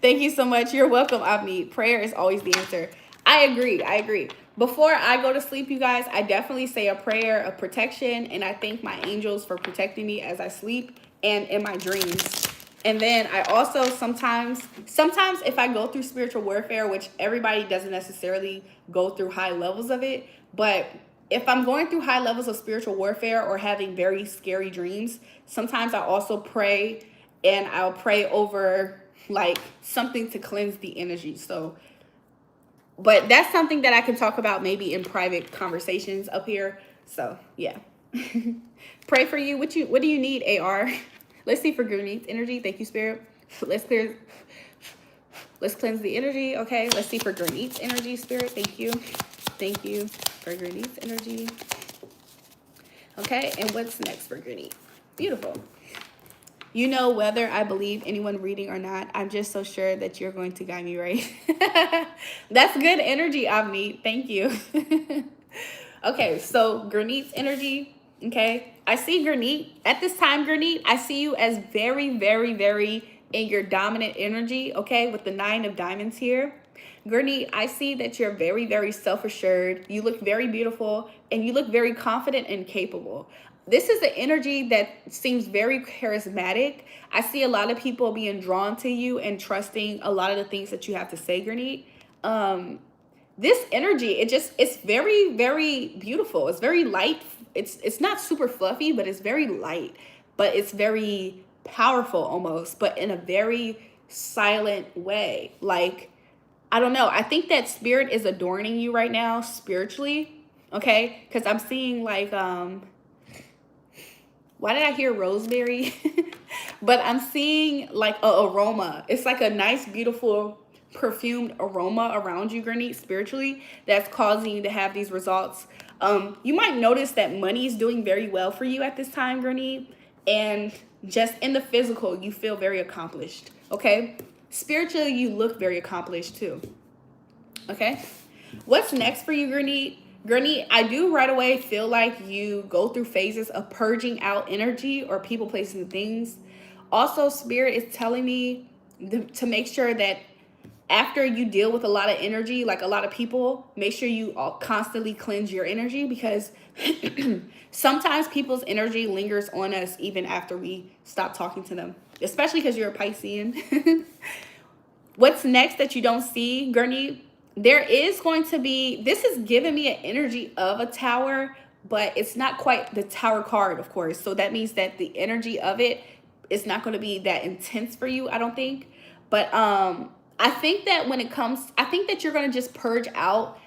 Thank you so much. You're welcome, Avneet. Prayer is always the answer. I agree. Before I go to sleep, you guys, I definitely say a prayer of protection, and I thank my angels for protecting me as I sleep and in my dreams. And then I also sometimes if I go through spiritual warfare, which everybody doesn't necessarily go through high levels of it, but if I'm going through high levels of spiritual warfare or having very scary dreams, sometimes I also pray, and I'll pray over like something to cleanse the energy. So, but that's something that I can talk about maybe in private conversations up here. So yeah. Pray for you. What do you need, AR? Let's see for Gurneet's energy. Thank you, Spirit. Let's cleanse the energy. Okay, let's see for Gurneet's energy, Spirit. Thank you. Thank you for Gurneet's energy. Okay, and what's next for Gurneet? Beautiful. You know, whether I believe anyone reading or not, I'm just so sure that you're going to guide me right. That's good energy, Avneet. Thank you. Okay, so Gurneet's energy. Okay, I see Gurneet. At this time, Gurneet, I see you as very, very, very in your dominant energy, okay, with the 9 of diamonds here. Gurneet, I see that you're very, very self-assured. You look very beautiful, and you look very confident and capable. This is an energy that seems very charismatic. I see a lot of people being drawn to you and trusting a lot of the things that you have to say, Gurneet. This energy, it's very, very beautiful. It's very light. It's not super fluffy, but it's very light, but it's very powerful almost, but in a very silent way. Like, I don't know. I think that spirit is adorning you right now spiritually. Okay. Cause I'm seeing like, why did I hear rosemary? But I'm seeing like a aroma. It's like a nice, beautiful perfumed aroma around you, Gurneet, spiritually, that's causing you to have these results. You might notice that money is doing very well for you at this time, Gurneet, and just in the physical, you feel very accomplished, okay? Spiritually, you look very accomplished too, okay? What's next for you, Gurney? Gurney, I do right away feel like you go through phases of purging out energy or people, places, and things. Also, Spirit is telling me to make sure that after you deal with a lot of energy, like a lot of people, make sure you all constantly cleanse your energy, because sometimes people's energy lingers on us even after we stop talking to them, especially because you're a Piscean. What's next that you don't see, Gurney? There is going to be, this is giving me an energy of a tower, but it's not quite the tower card, of course. So that means that the energy of it is not going to be that intense for you, I don't think. But I think that when it comes, I think that you're going to just purge out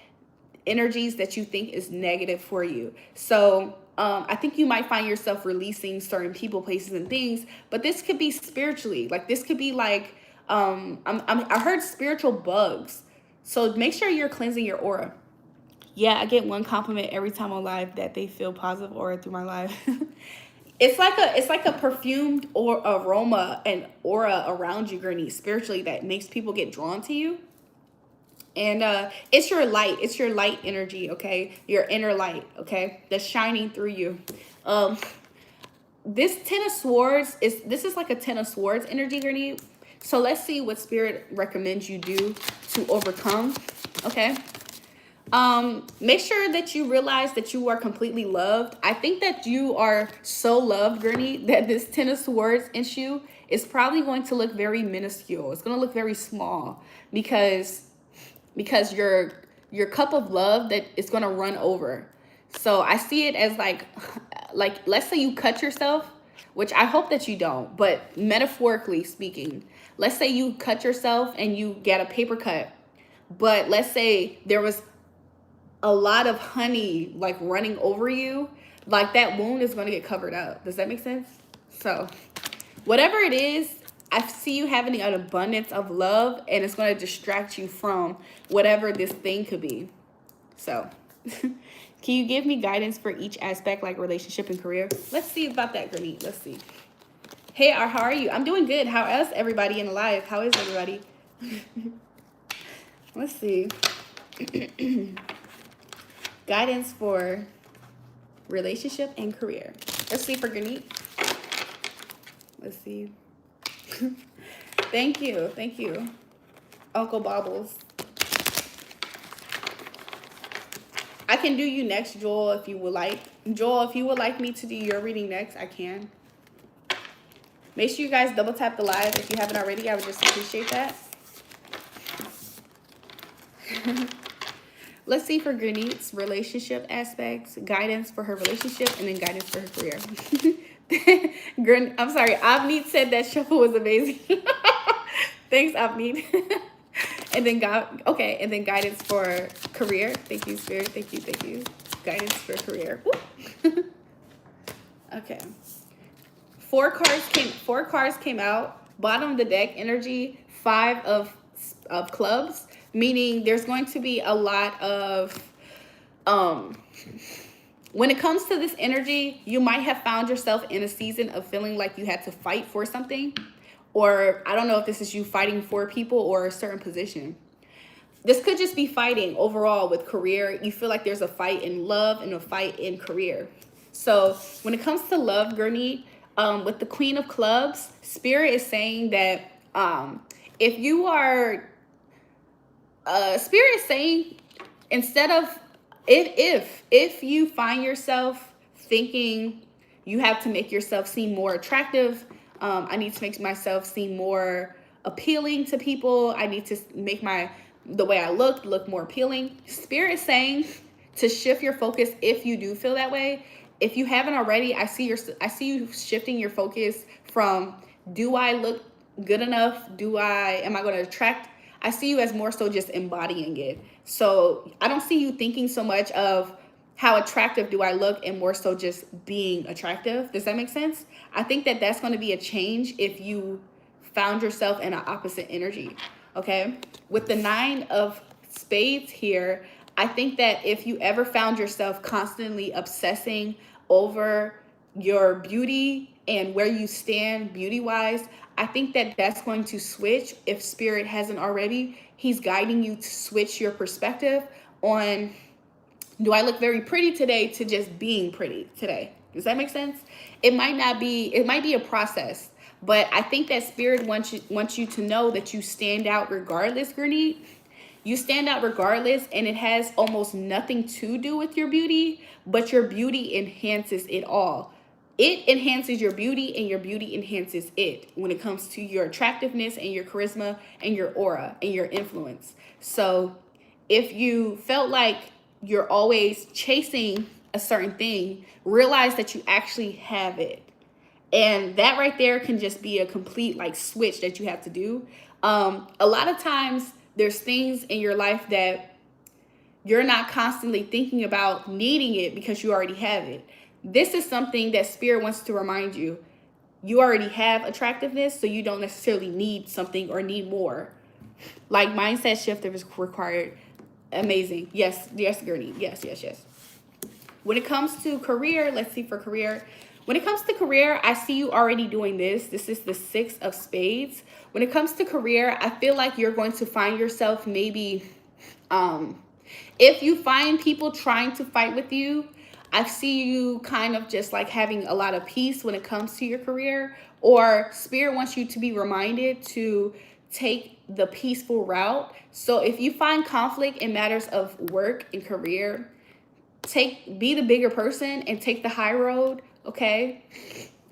energies that you think is negative for you. So I think you might find yourself releasing certain people, places, and things, but this could be spiritually. Like this could be like, I heard spiritual bugs. So make sure you're cleansing your aura. Yeah, I get one compliment every time on live that they feel positive aura through my live. It's like a perfumed or aroma and aura around you, Gurney, spiritually, that makes people get drawn to you. And it's your light. It's your light energy, okay? Your inner light, okay? That's shining through you. This Ten of Swords this is like a Ten of Swords energy, Gurney. So let's see what Spirit recommends you do to overcome, okay? Make sure that you realize that you are completely loved. I think that you are so loved, Gurney, that this Ten of Swords issue is probably going to look very minuscule. It's going to look very small because your cup of love that is going to run over. So I see it as like let's say you cut yourself, which I hope that you don't, but metaphorically speaking, let's say you cut yourself and you get a paper cut, but let's say there was a lot of honey like running over you, like that wound is going to get covered up. Does that make sense? So whatever it is, I see you having an abundance of love, and it's going to distract you from whatever this thing could be. So can you give me guidance for each aspect, like relationship and career? Let's see about that, Gurney. Let's see. Hey, how are you? I'm doing good. How else everybody in the live? How is everybody? Let's see. Guidance for relationship and career. Let's see for Gurney. Let's see. Thank you. Thank you, Uncle Bobbles. I can do you next, Joel, if you would like. Joel, if you would like me to do your reading next, I can. Make sure you guys double tap the live if you haven't already. I would just appreciate that. Let's see for Gurney's relationship aspects, guidance for her relationship, and then guidance for her career. I'm sorry, Avneet said that shuffle was amazing. Thanks, Avneet. And then and then guidance for career. Thank you, Spirit. Thank you. Guidance for career. Okay. Four cards came out. Bottom of the deck energy, 5 of clubs, meaning there's going to be a lot of when it comes to this energy, you might have found yourself in a season of feeling like you had to fight for something. Or I don't know if this is you fighting for people or a certain position. This could just be fighting overall with career. You feel like there's a fight in love and a fight in career. So when it comes to love, Gurney, with the Queen of Clubs, Spirit is saying that if you are, Spirit is saying instead of, if you find yourself thinking you have to make yourself seem more attractive, I need to make myself seem more appealing to people, I need to make the way I look more appealing. Spirit is saying to shift your focus if you do feel that way. If you haven't already, I see you shifting your focus from, do I look good enough? Am I going to attract? I see you as more so just embodying it. So I don't see you thinking so much of how attractive do I look and more so just being attractive. Does that make sense? I think that that's going to be a change if you found yourself in an opposite energy. Okay. With the 9 of Spades here, I think that if you ever found yourself constantly obsessing over your beauty and where you stand beauty-wise, I think that that's going to switch if Spirit hasn't already. He's guiding you to switch your perspective on, do I look very pretty today, to just being pretty today. Does that make sense? It might not be, it might be a process, but I think that Spirit wants you to know that you stand out regardless, Gurney. You stand out regardless, and it has almost nothing to do with your beauty, but your beauty enhances it all. It enhances your beauty, and your beauty enhances it when it comes to your attractiveness and your charisma and your aura and your influence. So if you felt like you're always chasing a certain thing, realize that you actually have it. And that right there can just be a complete like switch that you have to do. A lot of times there's things in your life that you're not constantly thinking about needing it because you already have it. This is something that Spirit wants to remind you. You already have attractiveness, so you don't necessarily need something or need more. Like mindset shift is required. Amazing. Yes, Gurney. Yes. When it comes to career, let's see for career. When it comes to career, I see you already doing this. This is the 6 of spades. When it comes to career, I feel like you're going to find yourself maybe, if you find people trying to fight with you, I see you kind of just like having a lot of peace when it comes to your career, or Spirit wants you to be reminded to take the peaceful route. So if you find conflict in matters of work and career, be the bigger person and take the high road. Okay.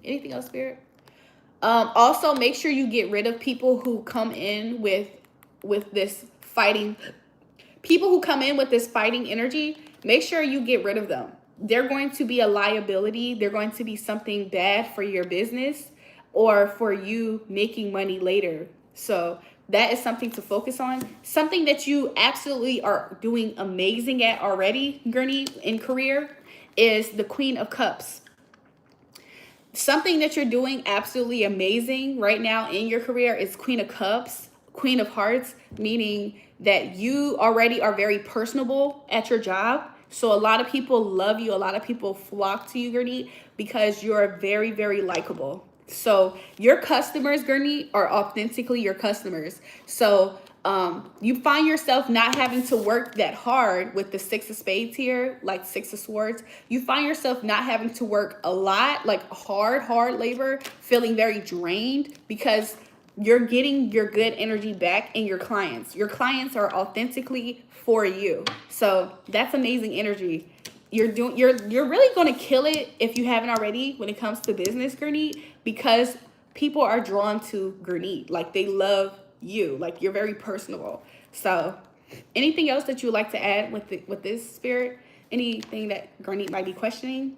Anything else, Spirit? Also make sure you get rid of people who come in with this fighting. People who come in with this fighting energy, make sure you get rid of them. They're going to be a liability. They're going to be something bad for your business or for you making money later. So that is something to focus on. Something that you absolutely are doing amazing at already, Gurney, in career is the Queen of Cups. Something that you're doing absolutely amazing right now in your career is Queen of Cups, Queen of Hearts, meaning that you already are very personable at your job. So a lot of people love you. A lot of people flock to you, Gurney, because you're very, very likable. So your customers, Gurney, are authentically your customers. So you find yourself not having to work that hard with the 6 of spades here, like 6 of swords. You find yourself not having to work a lot, like hard labor, feeling very drained because you're getting your good energy back in your clients. Your clients are authentically for you. So that's amazing energy. You're really going to kill it if you haven't already when it comes to business, Gurney, because people are drawn to Gurney. Like they love you. Like you're very personable. So anything else that you would like to add with this, Spirit? Anything that Gurney might be questioning?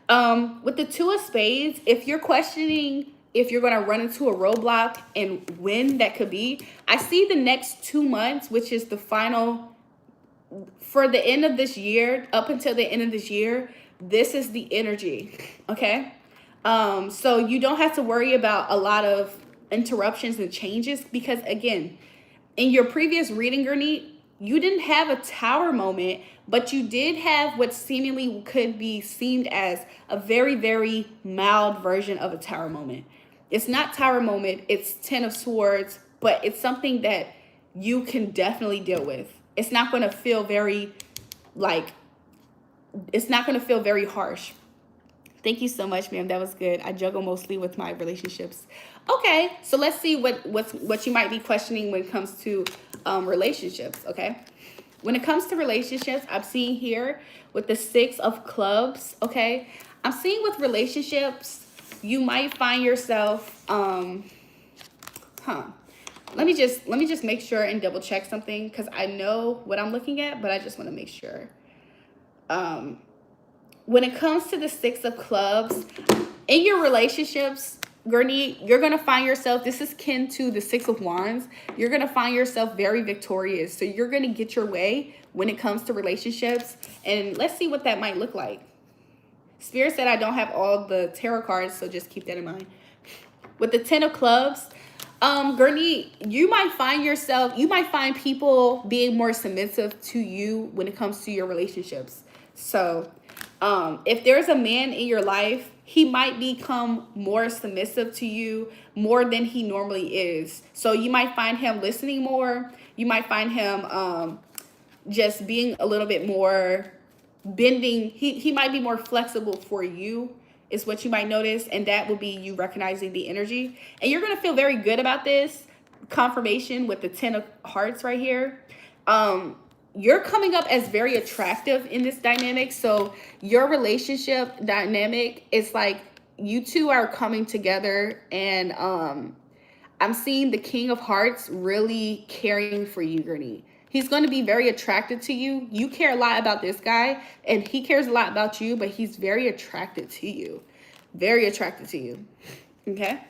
With the 2 of spades, if you're questioning if you're going to run into a roadblock and when that could be, I see the next 2 months, which is the final for the end of this year, up until the end of this year, this is the energy, okay? So you don't have to worry about a lot of interruptions and changes because, again, in your previous reading, Gurney, you didn't have a tower moment, but you did have what seemingly could be seen as a very, very mild version of a tower moment. It's not tower moment, it's 10 of swords, but it's something that you can definitely deal with. It's not going to feel very, it's not going to feel very harsh. Thank you so much, ma'am. That was good. I juggle mostly with my relationships. Okay, so let's see what you might be questioning when it comes to relationships, okay? When it comes to relationships, I'm seeing here with the 6 of clubs, okay? I'm seeing with relationships, you might find yourself, Let me just make sure and double check something because I know what I'm looking at, but I just want to make sure. When it comes to the 6 of clubs, in your relationships, Gurney, you're going to find yourself, this is kin to the 6 of wands, you're going to find yourself very victorious. So you're going to get your way when it comes to relationships. And let's see what that might look like. Spirit said I don't have all the tarot cards, so just keep that in mind. With the 10 of clubs, Gurney, you might find people being more submissive to you when it comes to your relationships. So If there's a man in your life, he might become more submissive to you more than he normally is. So you might find him listening more. You might find him just being a little bit more bending. He might be more flexible for you, is what you might notice. And that will be you recognizing the energy. And you're going to feel very good about this confirmation with the 10 of hearts right here. You're coming up as very attractive in this dynamic. So your relationship dynamic is like you two are coming together, and I'm seeing the King of Hearts really caring for you, Gurney. He's going to be very attracted to you. You care a lot about this guy, and he cares a lot about you, but he's very attracted to you. Very attracted to you. Okay?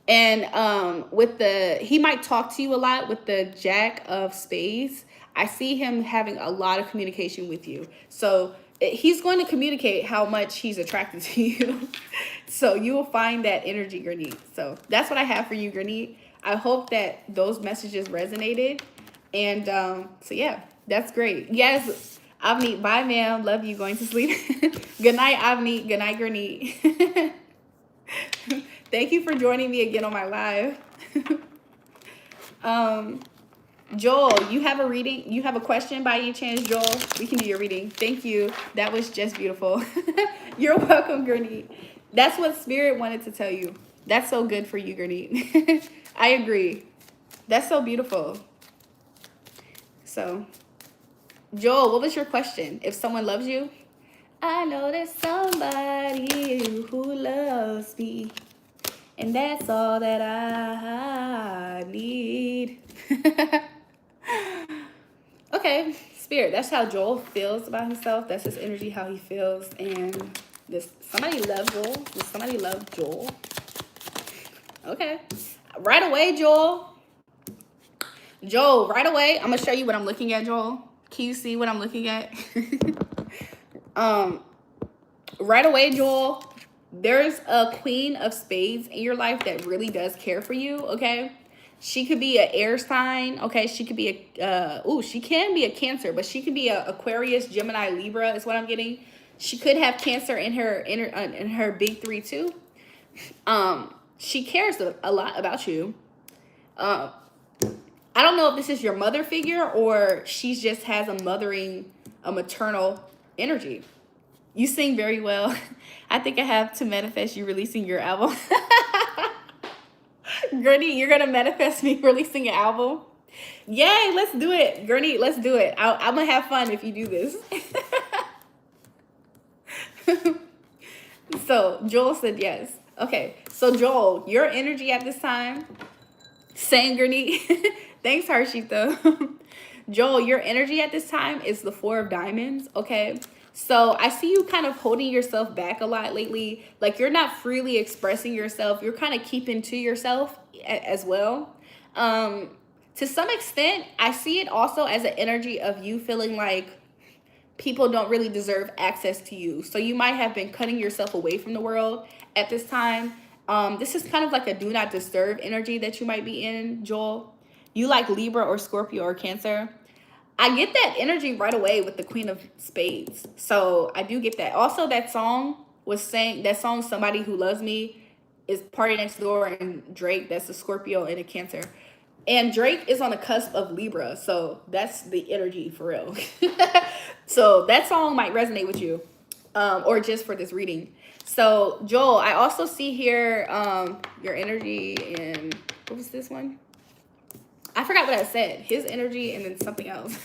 And with the, he might talk to you a lot with the Jack of Spades. I see him having a lot of communication with you. So he's going to communicate how much he's attracted to you. So you will find that energy, Gurney. So that's what I have for you, Gurney. I hope that those messages resonated. And so yeah, that's great. Yes, Avneet, bye, ma'am. Love you. Going to sleep. Good night, Avneet. Good night, Gurney. Thank you for joining me again on my live. Joel, you have a reading? You have a question by any chance, Joel? We can do your reading. Thank you. That was just beautiful. You're welcome, Gurney. That's what Spirit wanted to tell you. That's so good for you, Gurney. I agree. That's so beautiful. So, Joel, what was your question? If someone loves you? I know there's somebody who loves me, and that's all that I need. Okay, Spirit, that's how Joel feels about himself. That's his energy, how he feels. And does somebody love Joel? Does somebody love Joel? Okay. Right away, Joel. Joel, right away. I'm going to show you what I'm looking at, Joel. Can you see what I'm looking at? Right away, Joel, there's a Queen of Spades in your life that really does care for you, okay? She could be an air sign, okay? She could be she can be a Cancer, but she could be a Aquarius, Gemini, Libra is what I'm getting. She could have Cancer in her big three too. She cares a lot about you. I don't know if this is your mother figure or she just has a maternal energy. You sing very well. I think I have to manifest you releasing your album. Gurney, you're going to manifest me releasing an album? Yay, let's do it. Gurney, let's do it. I'm going to have fun if you do this. So, Joel said yes. Okay, so Joel, your energy at this time, saying Gurney, thanks, Harshita. Joel, your energy at this time is the 4 of Diamonds, okay? So I see you kind of holding yourself back a lot lately. Like you're not freely expressing yourself. You're kind of keeping to yourself as well. To some extent, I see it also as an energy of you feeling like people don't really deserve access to you. So you might have been cutting yourself away from the world at this time. This is kind of like a do not disturb energy that you might be in, Joel. You like Libra or Scorpio or Cancer. I get that energy right away with the Queen of Spades. So I do get that. Also, that song was saying, that song, Somebody Who Loves Me, is Party Next Door, and Drake, that's a Scorpio and a Cancer. And Drake is on the cusp of Libra. So that's the energy for real. So that song might resonate with you, or just for this reading. So Joel, I also see here your energy in, what was this one? I forgot what I said. His energy and then something else.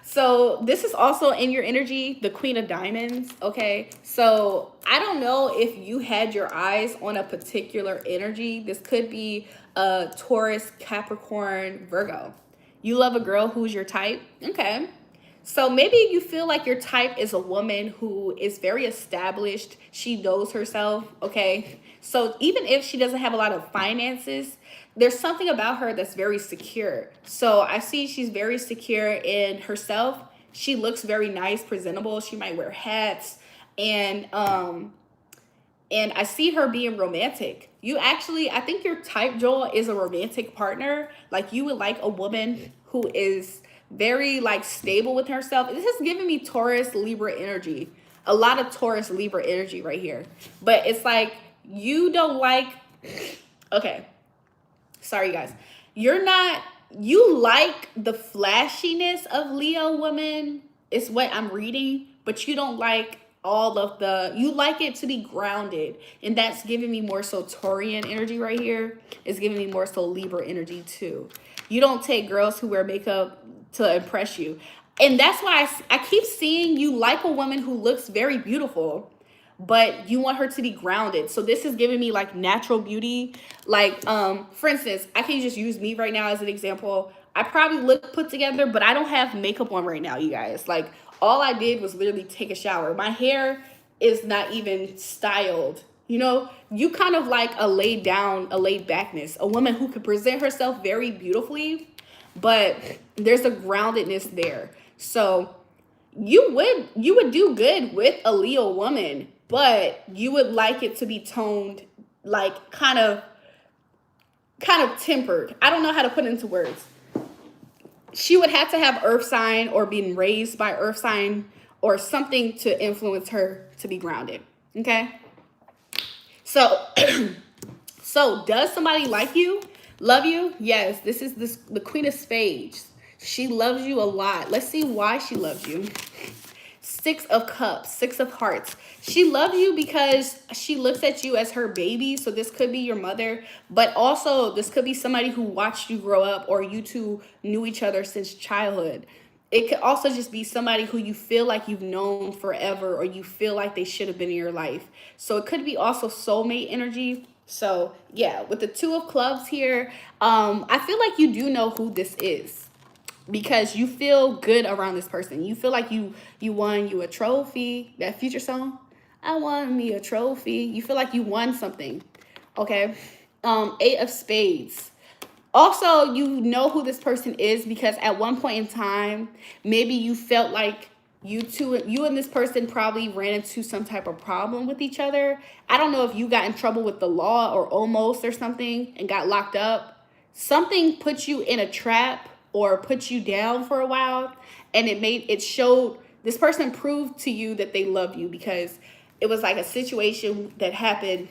So this is also in your energy, the Queen of Diamonds, okay? So I don't know if you had your eyes on a particular energy. This could be a Taurus, Capricorn, Virgo. You love a girl who's your type? Okay. So maybe you feel like your type is a woman who is very established. She knows herself, okay? So even if she doesn't have a lot of finances, there's something about her that's very secure. So I see she's very secure in herself. She looks very nice, presentable. She might wear hats. And I see her being romantic. You actually, I think your type, Joel, is a romantic partner. Like you would like a woman who is very like stable with herself. This is giving me Taurus, Libra energy. a lot of Taurus Libra energy right here. But it's like you don't like, okay, sorry guys. You like the flashiness of Leo women is what I'm reading, but you don't like all of you like it to be grounded. And that's giving me more so Taurian energy right here. It's giving me more so Libra energy too. You don't take girls who wear makeup to impress you. And that's why I keep seeing you like a woman who looks very beautiful, but you want her to be grounded. So this is giving me like natural beauty. Like, for instance, I can just use me right now as an example. I probably look put together, but I don't have makeup on right now, you guys. Like, all I did was literally take a shower. My hair is not even styled. You know, you kind of like a laid backness, a woman who could present herself very beautifully, but there's a groundedness there. So you would do good with a Leo woman, but you would like it to be toned, like kind of tempered. I don't know how to put it into words. She would have to have earth sign or been raised by earth sign or something to influence her to be grounded. Okay. So, so does somebody like you, love you? Yes. This is the Queen of Spades. She loves you a lot. Let's see why she loves you. 6 of Cups, 6 of Hearts. She loves you because she looks at you as her baby. So this could be your mother, but also this could be somebody who watched you grow up, or you two knew each other since childhood. It could also just be somebody who you feel like you've known forever, or you feel like they should have been in your life. So it could be also soulmate energy. So yeah, with the 2 of Clubs here, I feel like you do know who this is, because you feel good around this person. You feel like you won you a trophy. That Future song, I won me a trophy. You feel like you won something. Okay. 8 of Spades. Also, you know who this person is because at one point in time, maybe you felt like you and this person probably ran into some type of problem with each other. I don't know if you got in trouble with the law or almost or something and got locked up. Something put you in a trap or put you down for a while, and it showed, this person proved to you that they love you, because it was like a situation that happened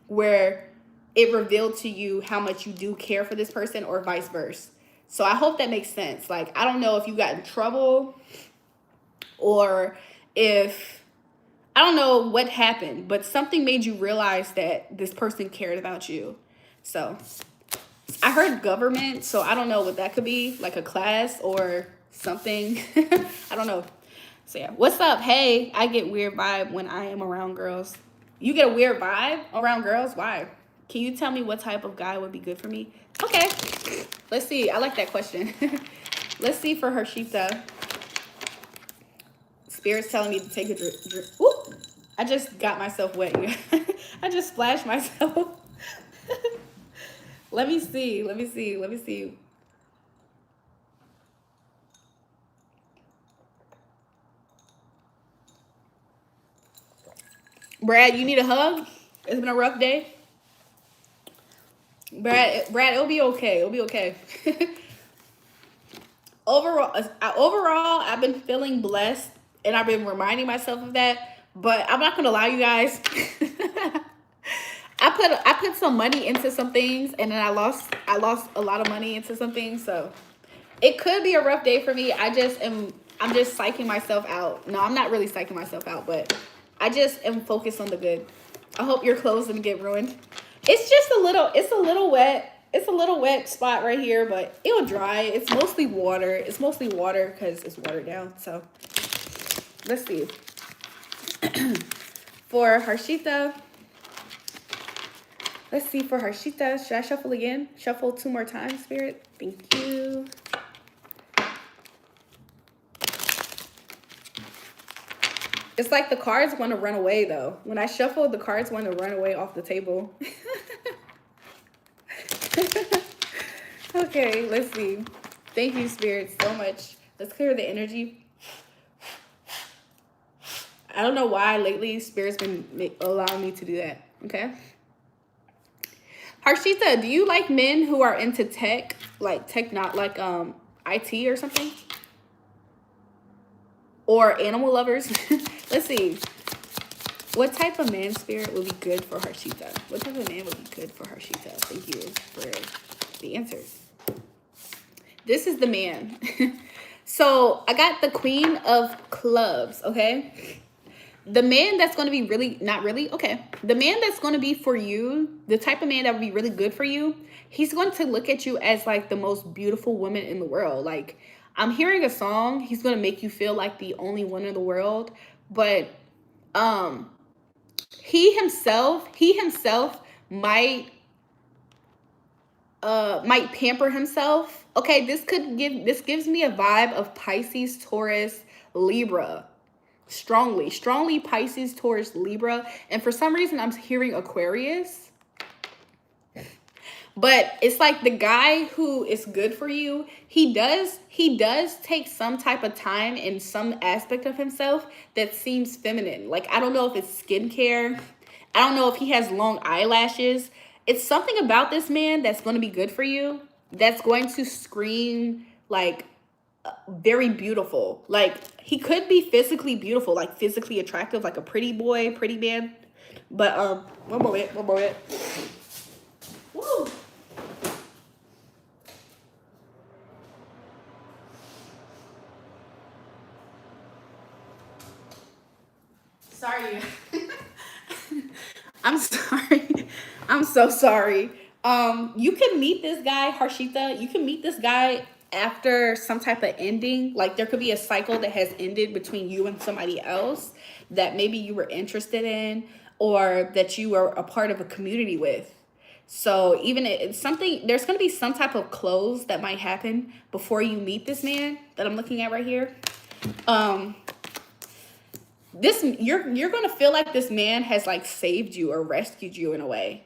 where it revealed to you how much you do care for this person, or vice versa. So I hope that makes sense. Like, I don't know if you got in trouble or if, I don't know what happened, but something made you realize that this person cared about you. So I heard government, so I don't know what that could be, like a class or something. I don't know. So yeah, what's up? Hey, I get weird vibe when I am around girls. You get a weird vibe around girls? Why? Can you tell me what type of guy would be good for me? Okay, let's see. I like that question. Let's see for Harshita. Spirit's telling me to take a drip. Whoop! I just got myself wet. I just splashed myself. Let me see. Brad, you need a hug? It's been a rough day. Brad, it'll be okay. It'll be okay. Overall, I've been feeling blessed, and I've been reminding myself of that. But I'm not gonna lie, you guys. I put some money into some things, and then I lost a lot of money into some things. So it could be a rough day for me. I'm just psyching myself out. No, I'm not really psyching myself out, but I just am focused on the good. I hope your clothes didn't get ruined. It's just a little wet. It's a little wet spot right here, but it'll dry. It's mostly water. It's mostly water because it's watered down. So let's see. For Harshita. Let's see for Harshita. Should I shuffle again? Shuffle 2 more times, Spirit. Thank you. It's like the cards want to run away, though. When I shuffle, the cards want to run away off the table. Okay, let's see. Thank you, Spirit, so much. Let's clear the energy. I don't know why lately Spirit's been allowing me to do that. Okay. Harshita, do you like men who are into tech, not like IT or something? Or animal lovers? Let's see. What type of man spirit would be good for Harshita? What type of man would be good for Harshita? Thank you for the answers. This is the man. So I got the Queen of Clubs, okay? The man that's going to be really, not really, okay. The man that's going to be for you, the type of man that would be really good for you, he's going to look at you as like the most beautiful woman in the world. Like, I'm hearing a song, he's going to make you feel like the only one in the world. But he himself might pamper himself. Okay, this gives me a vibe of Pisces, Taurus, Libra. Strongly Pisces, Taurus, Libra. And for some reason I'm hearing Aquarius. But it's like the guy who is good for you, he does take some type of time in some aspect of himself that seems feminine. Like, I don't know if it's skincare. I don't know if he has long eyelashes. It's something about this man that's going to be good for you, that's going to scream like very beautiful. Like, he could be physically beautiful, like physically attractive, like a pretty boy, pretty man. But one moment. Woo. Sorry. I'm sorry. I'm so sorry. You can meet this guy, Harshita. You can meet this guy after some type of ending. Like, there could be a cycle that has ended between you and somebody else that maybe you were interested in, or that you were a part of a community with. So even it's something, there's going to be some type of close that might happen before you meet this man that I'm looking at right here. You're going to feel like this man has like saved you or rescued you in a way.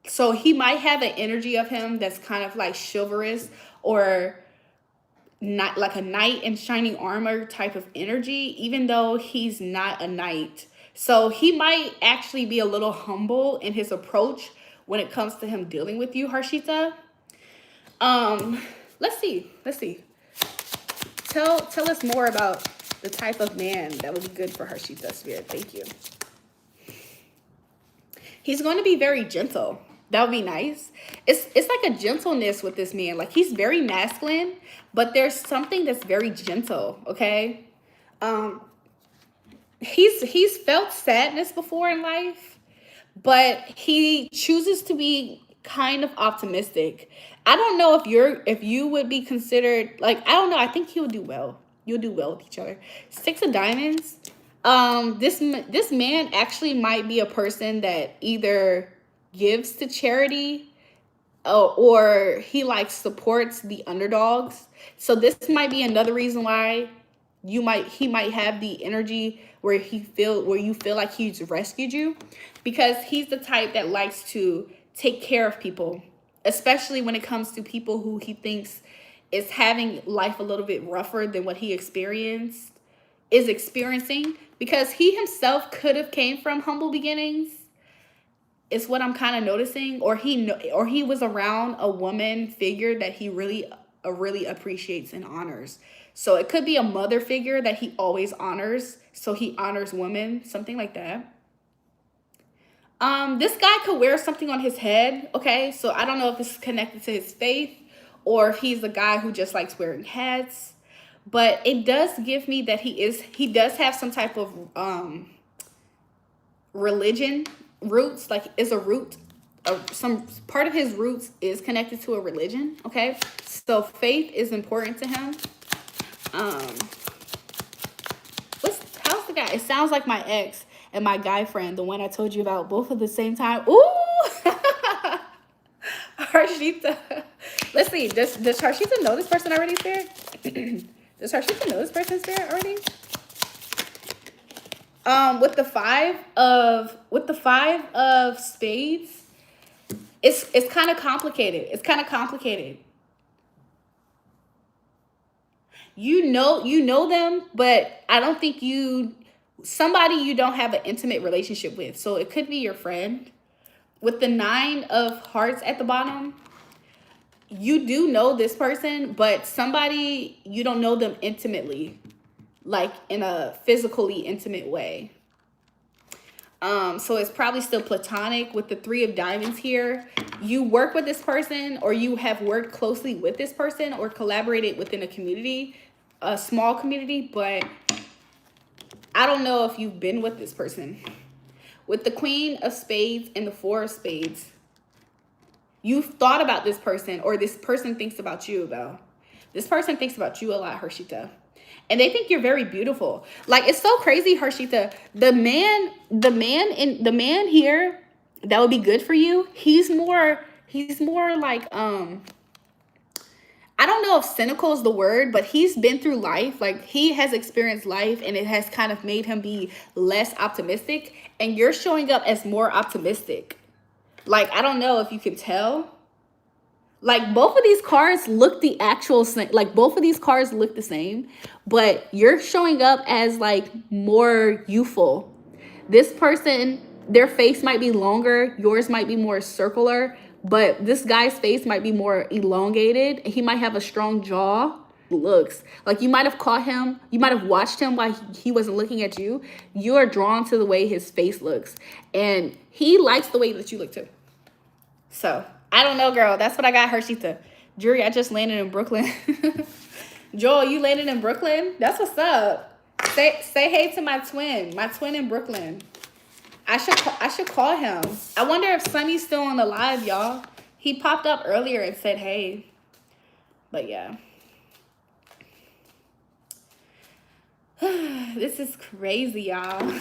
So he might have an energy of him that's kind of like chivalrous, or not like a knight in shining armor type of energy, even though he's not a knight. So he might actually be a little humble in his approach when it comes to him dealing with you, Harshita. Let's see. Tell us more about the type of man that would be good for Harshita, Spirit. Thank you. He's going to be very gentle. That would be nice. It's like a gentleness with this man. Like, he's very masculine, but there's something that's very gentle, okay? He's felt sadness before in life, but he chooses to be kind of optimistic. I don't know if you would be considered, like, I don't know. I think he'll do well. You'll do well with each other. 6 of Diamonds. This man actually might be a person that either gives to charity, or he like supports the underdogs. So this might be another reason why he might have the energy where you feel like he's rescued you, because he's the type that likes to take care of people, especially when it comes to people who he thinks is having life a little bit rougher than what he is experiencing, because he himself could have came from humble beginnings. It's what I'm kind of noticing, or he was around a woman figure that he really appreciates and honors. So it could be a mother figure that he always honors, so he honors women, something like that. This guy could wear something on his head, okay? So I don't know if it's connected to his faith, or if he's the guy who just likes wearing hats. But it does give me that he does have some type of religion roots, like is a root of some part of his roots is connected to a religion, okay? So faith is important to him. How's the guy? It sounds like my ex and my guy friend, the one I told you about, both at the same time. Ooh. Harshita. Let's see. Does Harshita know this person already, Spirit? Does Harshita know this person, Spirit, already? With the five of spades, it's kind of complicated. It's kind of complicated. You know them, but I don't think somebody you don't have an intimate relationship with. So it could be your friend. With the 9 of hearts at the bottom, you do know this person, but somebody you don't know them intimately, like in a physically intimate way. So it's probably still platonic with the 3 of diamonds here. You work with this person, or you have worked closely with this person, or collaborated within a community, a small community, but I don't know if you've been with this person. With the Queen of Spades and the 4 of Spades, you've thought about this person, or this person thinks about you, though. This person thinks about you a lot, Harshita. And they think you're very beautiful. Like, it's so crazy, Harshita. The man here that would be good for you, he's more like, I don't know if cynical is the word, but he's been through life. Like, he has experienced life, and it has kind of made him be less optimistic. And you're showing up as more optimistic. Like, I don't know if you can tell. Like, both of these cards look the actual same. Like, both of these cards look the same. But you're showing up as, like, more youthful. This person, their face might be longer. Yours might be more circular. But this guy's face might be more elongated. He might have a strong jaw. Looks like you might have caught him. You might have watched him while he wasn't looking at you. You are drawn to the way his face looks. And he likes the way that you look too. So, I don't know, girl. That's what I got, Harshita. Julrae, I just landed in Brooklyn. Joel, you landed in Brooklyn? That's what's up. Say hey to my twin in Brooklyn. I should call him. I wonder if Sunny's still on the live, y'all. He popped up earlier and said hey. But yeah. This is crazy, y'all.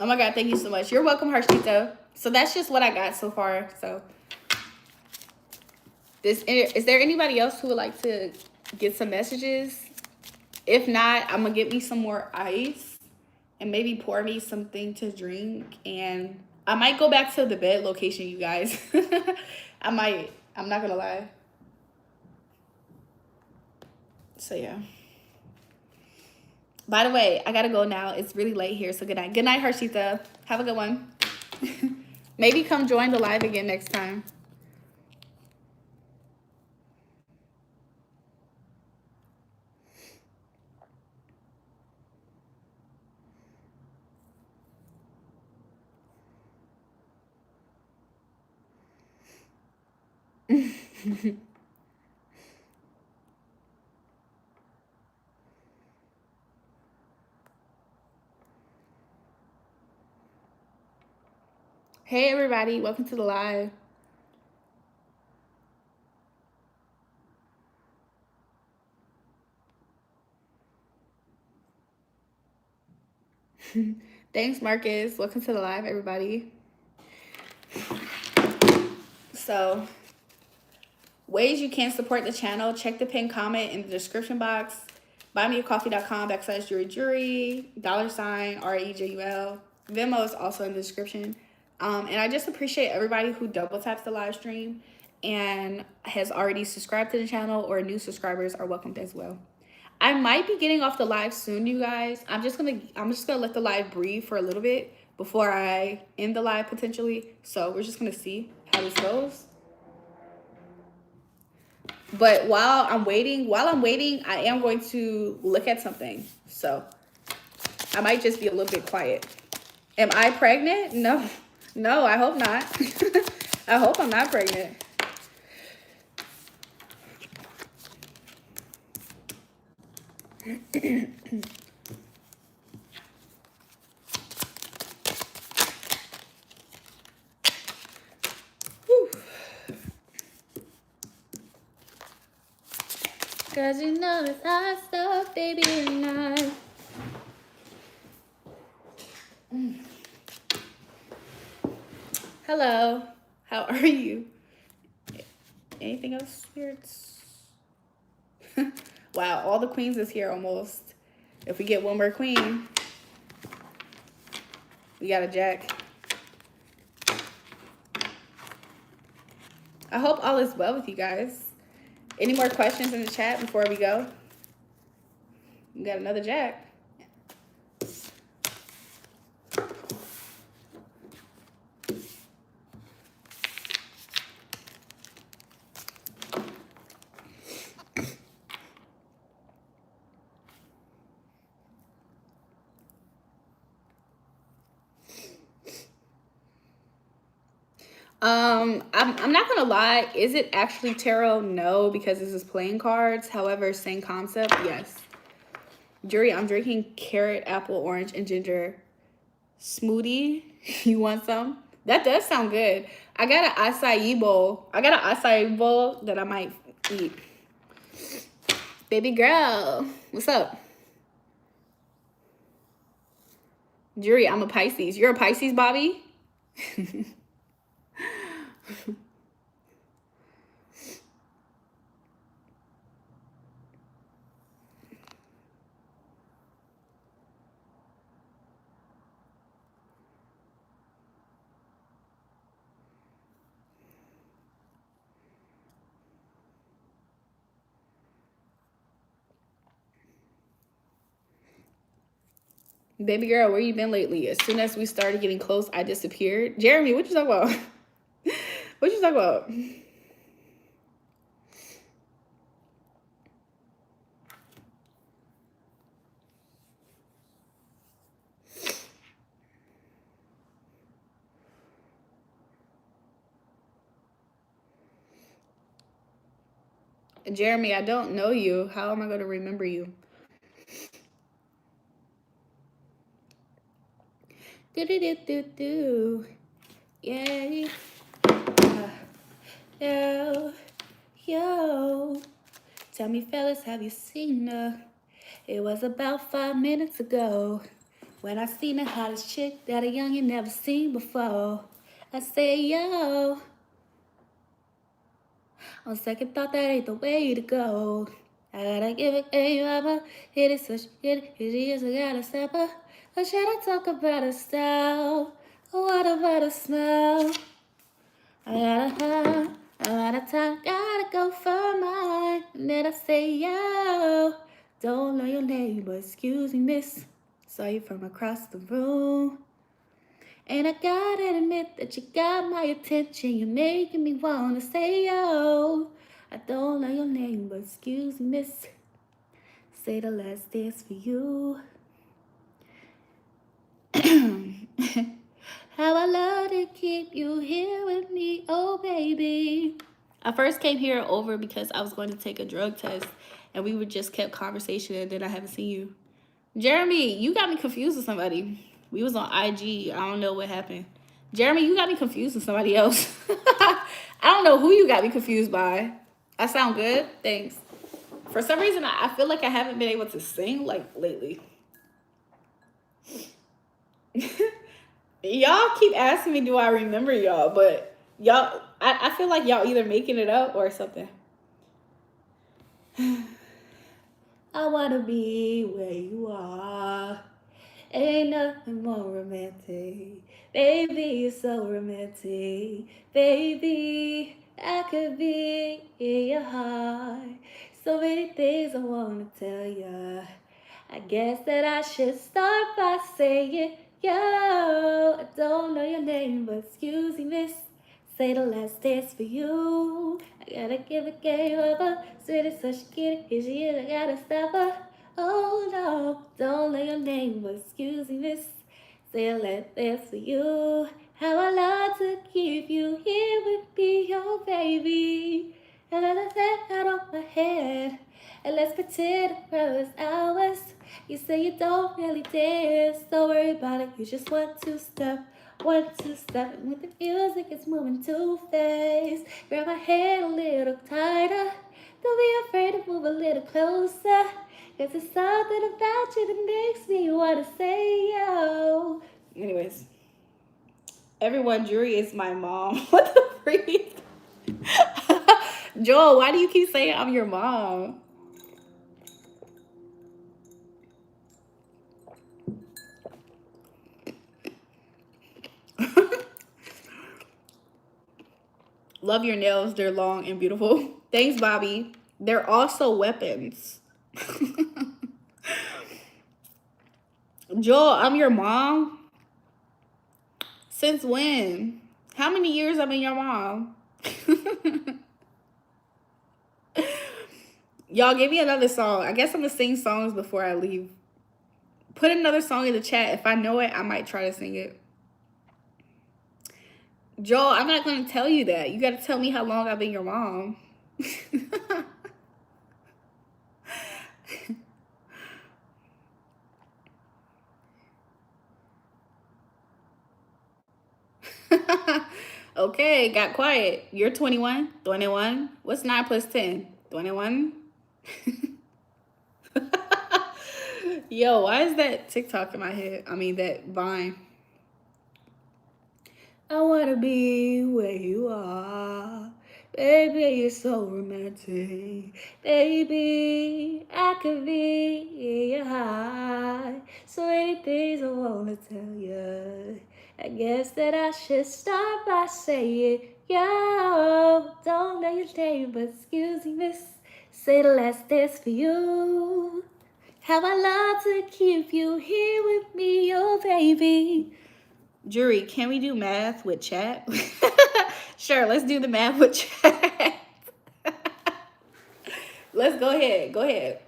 Oh my God, thank you so much. You're welcome, Harshita. So that's just what I got so far. So is there anybody else who would like to get some messages? If not, I'm gonna get me some more ice and maybe pour me something to drink. And I might go back to the bed location, you guys. I might. I'm not gonna lie. So yeah. By the way, I gotta go now. It's really late here, so good night. Good night, Harshita. Have a good one. Maybe come join the live again next time. Hey everybody, welcome to the live. Thanks, Marcus. Welcome to the live, everybody. So, ways you can support the channel, check the pinned comment in the description box. buymeacoffee.com/JulraeJulrae, $, RAEJUL. Venmo is also in the description. And I just appreciate everybody who double taps the live stream and has already subscribed to the channel, or new subscribers are welcomed as well. I might be getting off the live soon, you guys. I'm just gonna let the live breathe for a little bit before I end the live potentially. So we're just gonna see how this goes. But while I'm waiting, I am going to look at something. So I might just be a little bit quiet. Am I pregnant? No, I hope not. I hope I'm not pregnant. Cause you know it's hot stuff, baby, tonight. Hello, how are you? Anything else, spirits? Wow, all the queens is here almost. If we get one more queen, we got a jack. I hope all is well with you guys. Any more questions in the chat before we go? We got another jack. I'm not gonna lie. Is it actually tarot? No, because this is playing cards. However, same concept. Yes. Julrae, I'm drinking carrot, apple, orange, and ginger smoothie. You want some? That does sound good. I got an acai bowl. I got an acai bowl that I might eat. Baby girl, what's up? Julrae, I'm a Pisces. You're a Pisces, Bobby? Baby girl, where you been lately? As soon as we started getting close, I disappeared. Jeremy, what you talking about? What you talking about? Jeremy, I don't know you. How am I going to remember you? Do. Yeah. Yo. Tell me, fellas, have you seen her? It was about 5 minutes ago when I seen the hottest chick that a youngin' never seen before. I say, yo. On second thought, that ain't the way to go. I gotta give it a rubber. It is such it is, I gotta step up. Or should I talk about a style? Or what about a smell? I gotta time, gotta go for mine. And then I say, yo, don't know your name, but excuse me, miss. Saw you from across the room. And I gotta admit that you got my attention. You're making me wanna say, yo, I don't know your name, but excuse me, miss. Say the last dance for you. How I love to keep you here with me, oh baby. I first came here over because I was going to take a drug test, and we would just kept conversation, and then I haven't seen you. Jeremy, you got me confused with somebody. We was on IG. I don't know what happened. Jeremy, you got me confused with somebody else. I don't know who you got me confused by. I sound good? Thanks. For some reason, I feel like I haven't been able to sing like lately. Y'all keep asking me, do I remember y'all? But y'all, I feel like y'all either making it up or something. I wanna be where you are. Ain't nothing more romantic. Baby, you're so romantic. Baby, I could be in your heart. So many things I wanna tell ya. I guess that I should start by saying, yo, I don't know your name, but excuse me, miss. Say the last dance for you. I gotta give a game over. Sweet as such a kitty, is she I gotta stop her. Oh no, don't know your name, but excuse me, miss. Say the last dance for you. How I love to keep you here with me, oh baby. And I let that out of my head. And let's pretend it was ours. You say you don't really dance, don't worry about it. You just want to step. 1, 2 step, and with the music it's moving too fast. Grab my hand a little tighter. Don't be afraid to move a little closer. Cause there's something about you that makes me wanna say yo. Anyways, everyone, Julrae is my mom. What the freak? Joel, why do you keep saying I'm your mom? Love your nails. They're long and beautiful. Thanks, Bobby. They're also weapons. Joel, I'm your mom? Since when? How many years I've been your mom? Y'all, give me another song. I guess I'm going to sing songs before I leave. Put another song in the chat. If I know it, I might try to sing it. Joel, I'm not going to tell you that. You got to tell me how long I've been your mom. Okay, got quiet. You're 21? 21? What's 9 plus 10? 21? Yo, why is that TikTok in my head? I mean, that Vine. I wanna be where you are. Baby, you're so romantic. Baby, I could be in your high. So many things I wanna tell you. I guess that I should start by saying, yo, don't know your name, but excuse me, miss. Say the last dance for you. How I love to keep you here with me, oh baby. Jury, can we do math with chat? Sure, let's do the math with chat. Let's go ahead. Go ahead.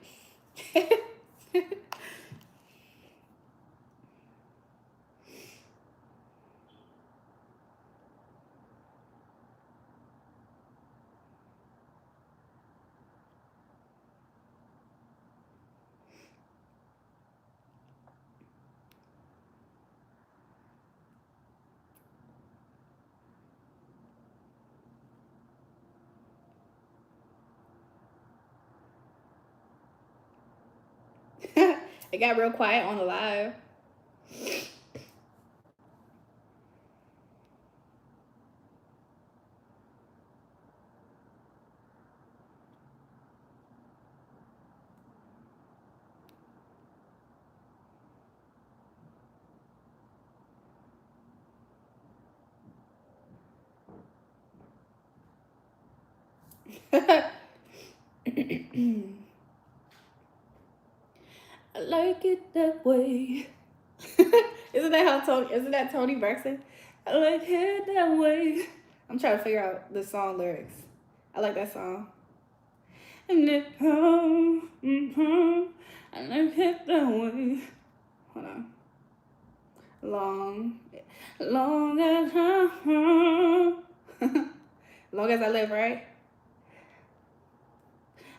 It got real quiet on the live. I like it that way. Isn't that Tony Braxton? I like it that way. I'm trying to figure out the song lyrics. I like that song. And it, I like it that way. Hold on. Long as long as I live, right?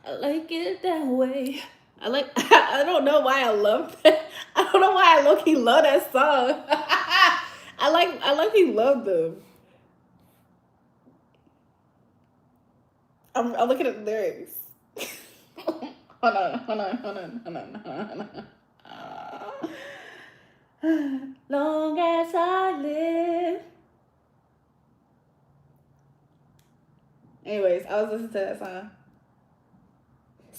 I like it that way. I don't know why I love that. I don't know why I low-key love that song. I low-key love them. I'm looking at the lyrics. Hold on. Long as I live. Anyways, I was listening to that song.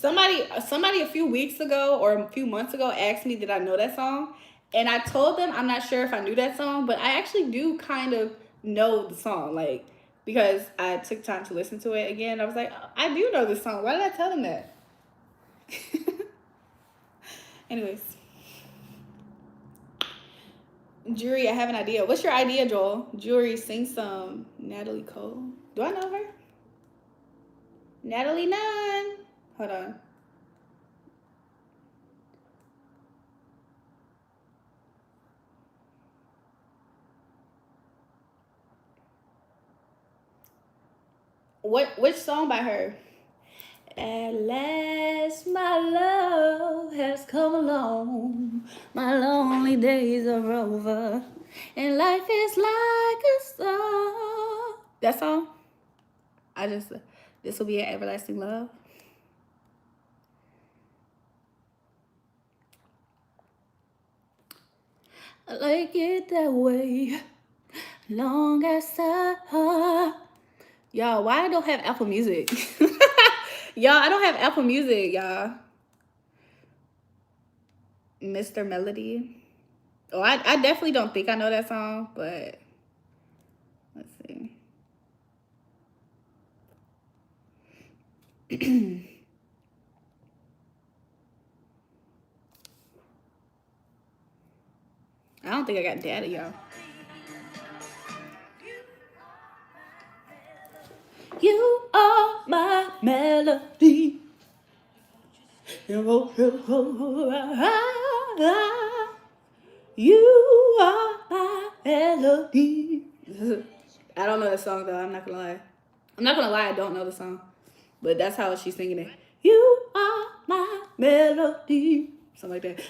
Somebody a few weeks ago or a few months ago asked me did I know that song, and I told them I'm not sure if I knew that song, but I actually do kind of know the song, like, because I took time to listen to it again. I was like, oh, I do know this song. Why did I tell them that? Anyways, Jury, I have an idea. What's your idea, Joel? Jury, sing some Natalie Cole. Do I know her? Natalie Nunn. Hold on. Which song by her? At last my love has come along. My lonely days are over. And life is like a song. That song? This will be an everlasting love. I like it that way. Long as y'all, why I don't have Apple Music? Y'all, I don't have Apple Music, y'all. Mr. Melody. Oh, I definitely don't think I know that song, but let's see. I don't think I got data, y'all. You are my melody. You are my melody. I don't know the song though. I'm not gonna lie. I'm not gonna lie. I don't know the song, but that's how she's singing it. You are my melody, something like that.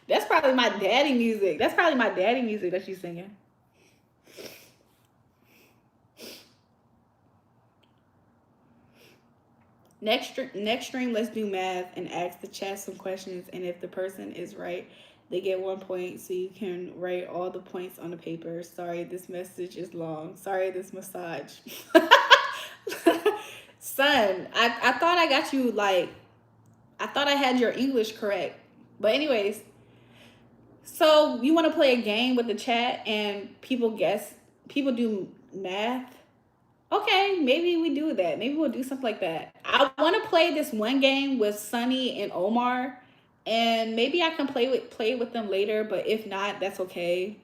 That's probably my daddy music. That's probably my daddy music that she's singing. Next stream, let's do math and ask the chat some questions. And if the person is right, they get 1 point. So you can write all the points on the paper. Sorry, this message is long. Sorry, this massage. Son, I thought I got you, like, I thought I had your English correct. But anyways, so you want to play a game with the chat and people do math? Okay, maybe we do that. Maybe we'll do something like that. I want to play this one game with Sunny and Omar, and maybe I can play with them later. But if not, that's okay.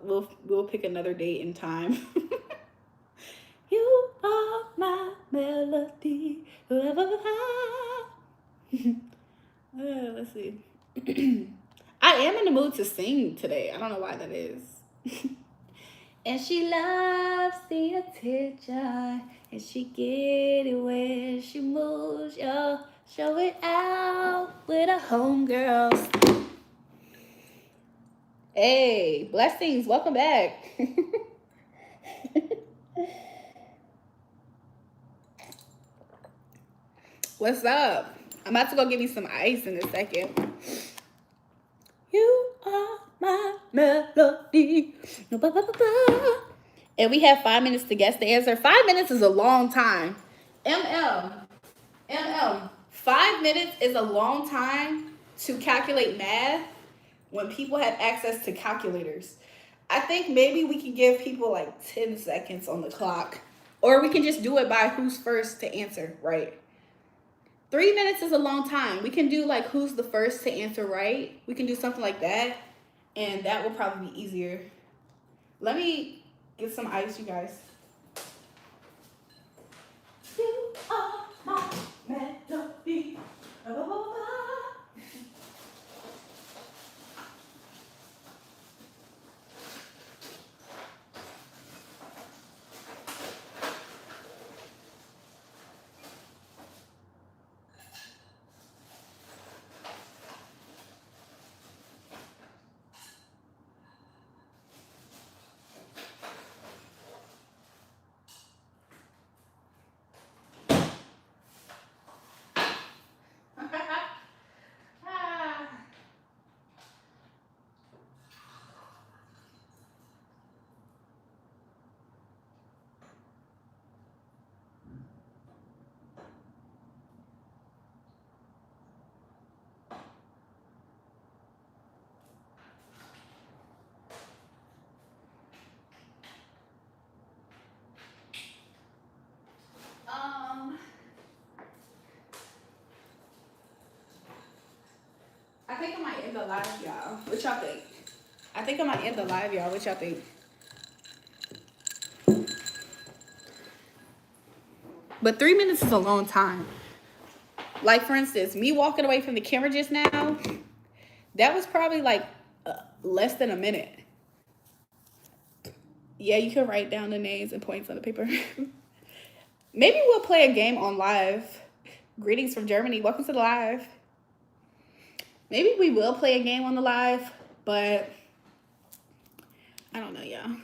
We'll pick another date and time. You are my melody. Let's see. I am in the mood to sing today. I don't know why that is. And she loves the attention, and she get it when she moves, yo. Show it out with her homegirls. Hey, blessings, welcome back. What's up? I'm about to go get me some ice in a second. You are my melody. And we have 5 minutes to guess the answer. 5 minutes is a long time. MM, 5 minutes is a long time to calculate math when people have access to calculators. I think maybe we can give people like 10 seconds on the clock, or we can just do it by who's first to answer, right? 3 minutes is a long time. We can do like who's the first to answer right. We can do something like that, and that will probably be easier. Let me get some ice, you guys. You are my melody. I think I might end the live, y'all. What y'all think? I think I might end the live, y'all. What y'all think? But 3 minutes is a long time. Like, for instance, me walking away from the camera just now, that was probably like less than a minute. Yeah, you can write down the names and points on the paper. Maybe we'll play a game on live. Greetings from Germany. Welcome to the live. Maybe we will play a game on the live, but I don't know, y'all.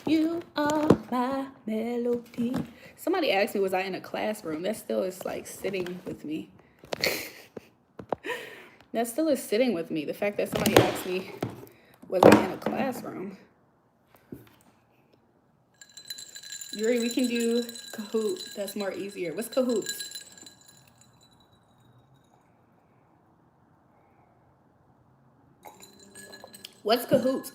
You are my melody. Somebody asked me, was I in a classroom? That still is like sitting with me. That still is sitting with me. The fact that somebody asked me, was I in a classroom? Yuri, we can do Kahoot. That's more easier. What's Kahoot? What's Kahoot?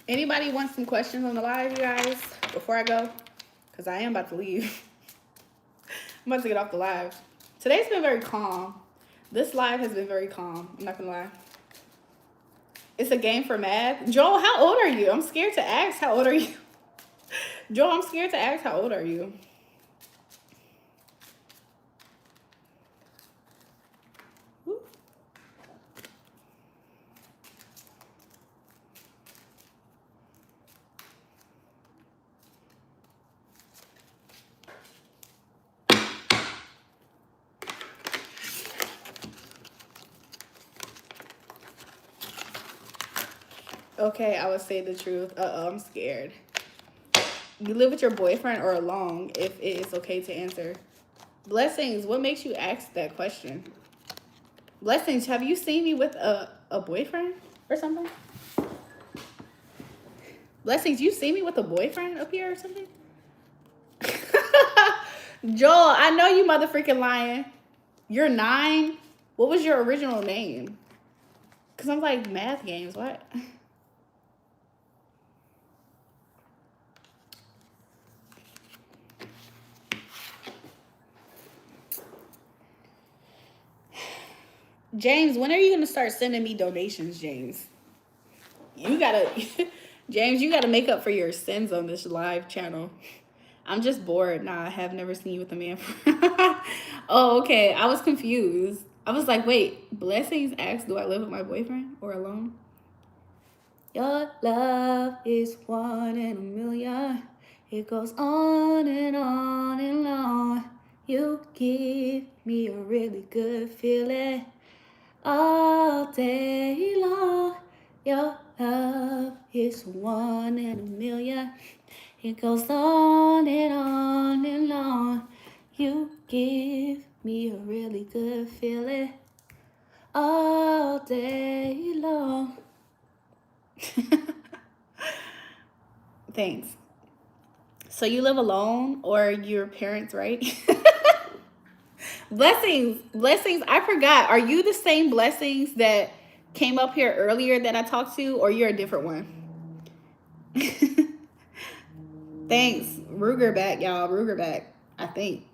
Anybody want some questions on the live, you guys, before I go? Because I am about to leave. I'm about to get off the live. Today's been very calm. This live has been very calm. I'm not going to lie. It's a game for math. Joel, how old are you? I'm scared to ask how old are you. Joel, I'm scared to ask how old are you. Okay, I would say the truth. I'm scared. You live with your boyfriend or alone, if it is okay to answer. Blessings, what makes you ask that question? Blessings, have you seen me with a boyfriend or something? Blessings, you see me with a boyfriend up here or something? Joel, I know you motherfucking lying. You're 9. What was your original name? Because I'm like, math games, what? James, when are you going to start sending me donations, James? You got to... James, you got to make up for your sins on this live channel. I'm just bored. Nah, I have never seen you with a man. Oh, okay. I was confused. I was like, wait, Blessings asked, do I live with my boyfriend or alone? Your love is 1 in a million. It goes on and on and on. You give me a really good feeling all day long. Your love is 1 in a million. It goes on and on and on. You give me a really good feeling all day long. Thanks. So you live alone or your parents, right? Blessings. I forgot. Are you the same Blessings that came up here earlier that I talked to, or you're a different one? Thanks. Ruger back, y'all. Ruger back, I think.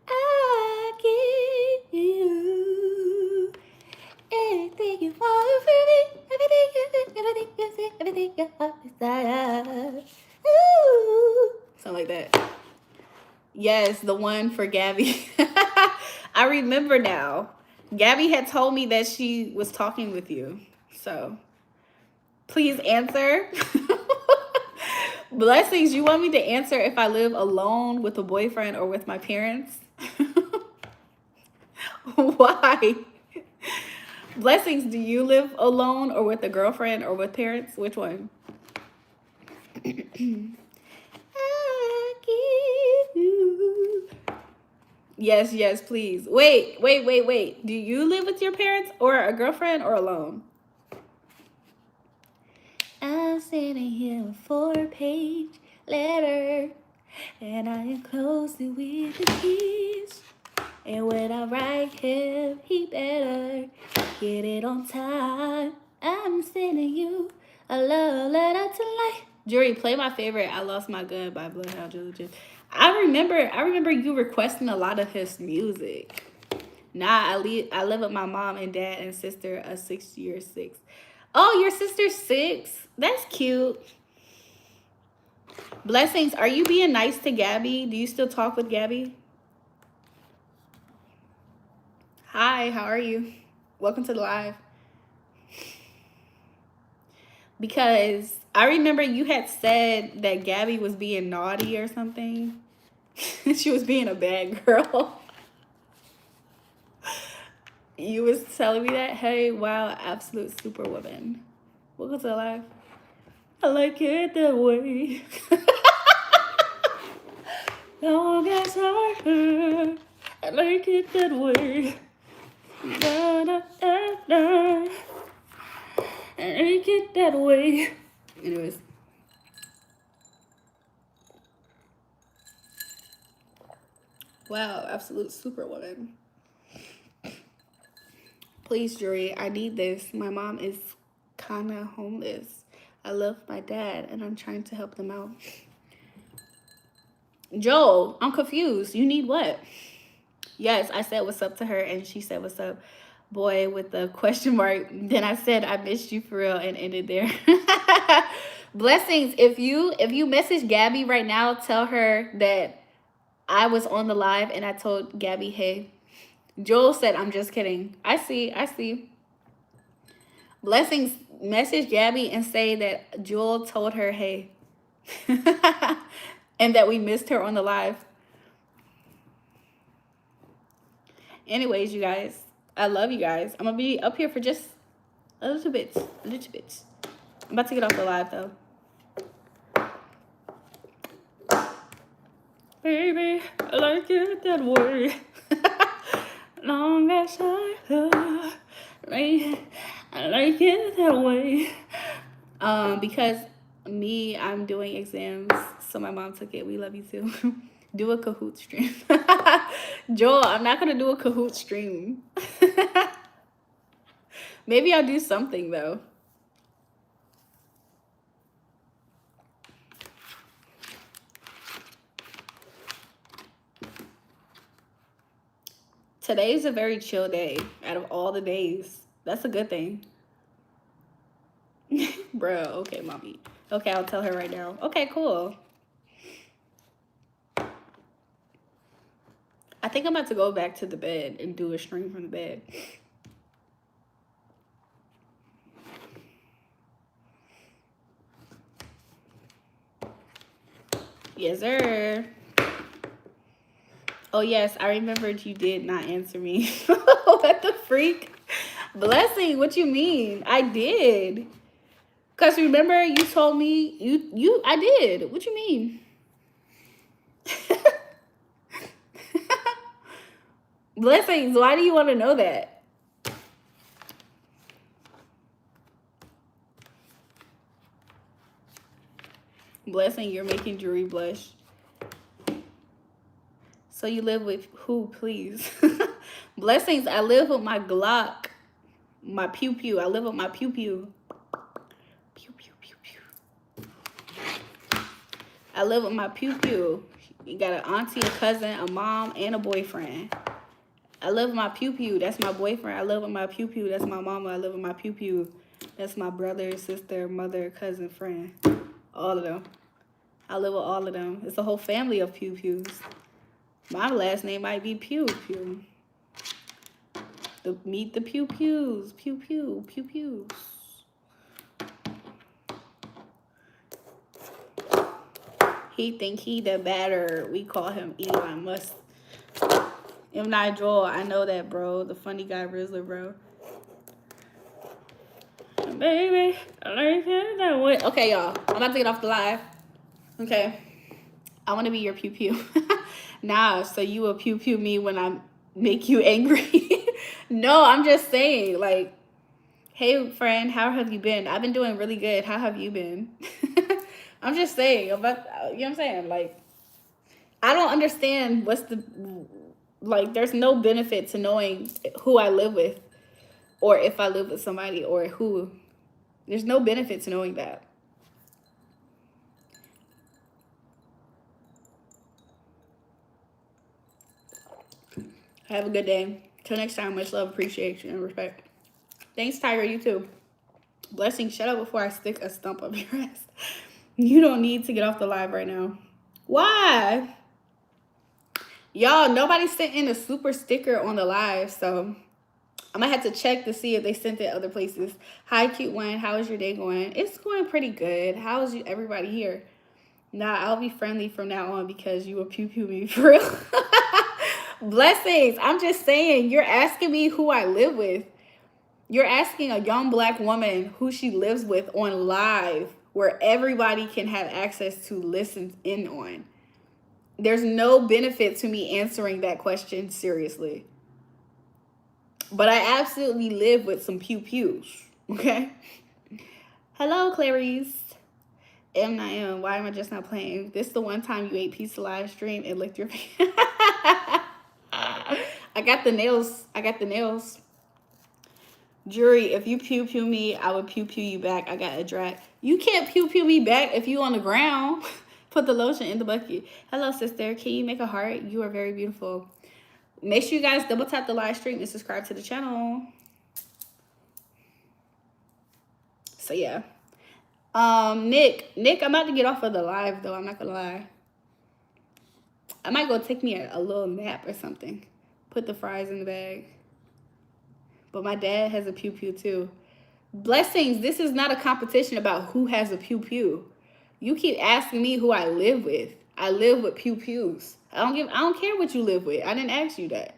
I give you anything you want from me, everything you see, everything your heart desires. Ooh. Something like that. Yes, the one for Gabby. I remember now. Gabby had told me that she was talking with you. So, please answer. Blessings, you want me to answer if I live alone with a boyfriend or with my parents? Why? Blessings, do you live alone or with a girlfriend or with parents? Which one? I give you. Yes, please. Wait. Do you live with your parents or a girlfriend or alone? I'm sitting here with a 4-page letter, and I enclosed it with the keys. And when I write him, he better get it on time. I'm sending you a love letter tonight. Julrae, play my favorite I Lost My Gun by Bloodhound Julrae. I remember you requesting a lot of his music. Nah, I live with my mom and dad and sister, a 6-year-6. Oh, your sister's 6? That's cute. Blessings, are you being nice to Gabby? Do you still talk with Gabby? Hi, how are you? Welcome to the live. Because I remember you had said that Gabby was being naughty or something. She was being a bad girl. You was telling me that? Hey, wow, absolute superwoman. Welcome to the live. I like it that way. Long as I heard, I like it that way. Da, da, da, da. I like it that way. Anyways. Wow, absolute superwoman. Please, Julrae, I need this. My mom is kind of homeless. I love my dad, and I'm trying to help them out. Joel, I'm confused. You need what? Yes, I said what's up to her, and she said what's up, boy, with the question mark. Then I said I missed you for real and ended there. Blessings. If you message Gabby right now, tell her that I was on the live and I told Gabby, hey. Joel said, I'm just kidding. I see. Blessings, message Gabby and say that Joel told her, hey. And that we missed her on the live. Anyways, you guys, I love you guys. I'm gonna be up here for just a little bit. I'm about to get off the live though. Baby, I like it that way. Long as I like it that way. Because I'm doing exams, so my mom took it. We love you too. Do a Kahoot stream. Joel, I'm not gonna do a Kahoot stream. Maybe I'll do something though. Today's a very chill day out of all the days. That's a good thing. Bro, okay, mommy. Okay, I'll tell her right now. Okay, cool. I think I'm about to go back to the bed and do a stream from the bed. Yes, sir. Oh, yes, I remembered you did not answer me. What the freak? Blessing, what you mean? I did. Because remember, you told me, I did. What you mean? Blessings, why do you want to know that? Blessing, you're making Julrae blush. So you live with who, please? Blessings, I live with my Glock. My pew-pew. I live with my pew-pew. Pew-pew-pew-pew. I live with my pew-pew. You got an auntie, a cousin, a mom, and a boyfriend. I live with my pew-pew. That's my boyfriend. I live with my pew-pew. That's my mama. I live with my pew-pew. That's my brother, sister, mother, cousin, friend. All of them. I live with all of them. It's a whole family of pew-pews. My last name might be Pew-Pew. Meet the pew-pews. Pew-pew. Pew-pews. He think he the batter. We call him Elon Musk. M. Night Joel, I know that, bro. The funny guy Rizzler, bro. Baby, I like it that way. Okay, y'all. I'm about to get off the live. Okay. I want to be your pew-pew. Nah, so you will pew-pew me when I make you angry. No, I'm just saying, like, hey, friend, how have you been? I've been doing really good. How have you been? I'm just saying, about, you know what I'm saying? Like, I don't understand what's the, like, there's no benefit to knowing who I live with or if I live with somebody or who. There's no benefit to knowing that. Have a good day. Till next time, much love, appreciation, and respect. Thanks, Tiger. You too. Blessing, shut up before I stick a stump up your ass. You don't need to get off the live right now. Why? Y'all, nobody sent in a super sticker on the live, so I'm going to have to check to see if they sent it other places. Hi, cute one. How is your day going? It's going pretty good. How is everybody here? Nah, I'll be friendly from now on because you will pew-pew me for real. Blessings. I'm just saying, you're asking me who I live with. You're asking a young black woman who she lives with on live where everybody can have access to listen in on. There's no benefit to me answering that question seriously. But I absolutely live with some pew-pews, okay? Hello, Clarice. M9M, why am I just not playing? This is the one time you ate pizza live stream and licked your face. I got the nails. Julrae, if you pew-pew me, I would pew-pew you back. I got a drag. You can't pew-pew me back if you on the ground. Put the lotion in the bucket. Hello, sister. Can you make a heart? You are very beautiful. Make sure you guys double tap the live stream and subscribe to the channel. So, yeah. Nick, I'm about to get off of the live, though. I'm not going to lie. I might go take me a little nap or something. Put the fries in the bag. But my dad has a pew-pew, too. Blessings, this is not a competition about who has a pew-pew. You keep asking me who I live with. I live with pew-pews. I don't care what you live with. I didn't ask you that.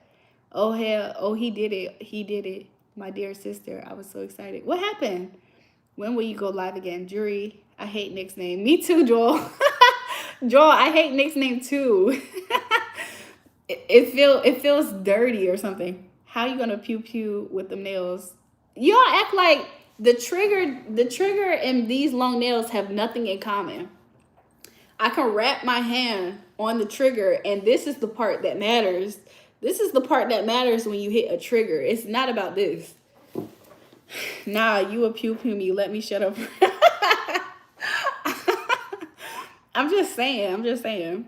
Oh, hell. Oh, he did it. He did it. My dear sister. I was so excited. What happened? When will you go live again? Jury, I hate Nick's name. Me too, Joel. Joel, I hate Nick's name too. it feels dirty or something. How you gonna pew pew with them nails? Y'all act like the trigger and these long nails have nothing in common. I can wrap my hand on the trigger, and this is the part that matters. This is the part that matters when you hit a trigger. It's not about this. Nah, you a pew pew me. Let me shut up. I'm just saying. I'm just saying.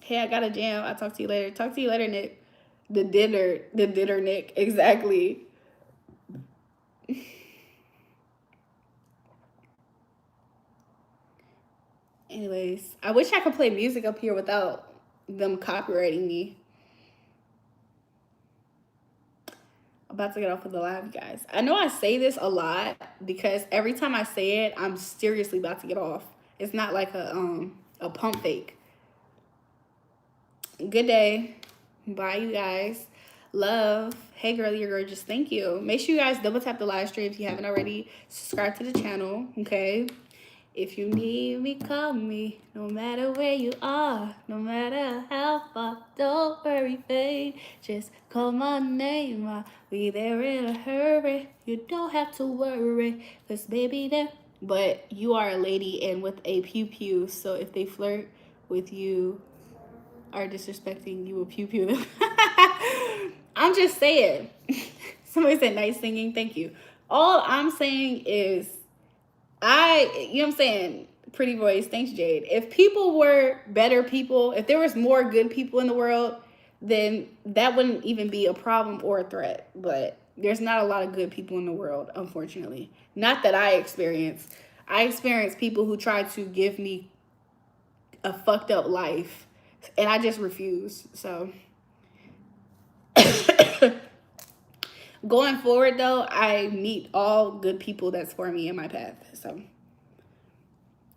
Hey, I got a jam. I'll talk to you later. Talk to you later, Nick. The dinner, Nick. Exactly. Anyways, I wish I could play music up here without them copywriting me. About to get off of the live, guys. I know I say this a lot because every time I say it, I'm seriously about to get off. It's not like a pump fake. Good day. Bye, you guys. Love. Hey, girl, you're gorgeous. Thank you. Make sure you guys double tap the live stream if you haven't already. Subscribe to the channel, okay? If you need me, call me. No matter where you are, no matter how far. Don't worry, babe. Just call my name. I'll be there in a hurry. You don't have to worry, 'cause baby, there. But you are a lady and with a pew pew, so if they flirt with you, are disrespecting, you will pew pew them. I'm just saying. Somebody said nice singing. Thank you. All I'm saying is, you know what I'm saying? Pretty voice. Thanks, Jade. If people were better people, if there was more good people in the world, then that wouldn't even be a problem or a threat. But there's not a lot of good people in the world, unfortunately. Not that I experience. I experience people who try to give me a fucked up life, and I just refuse. So going forward, though, I meet all good people that's for me in my path. So,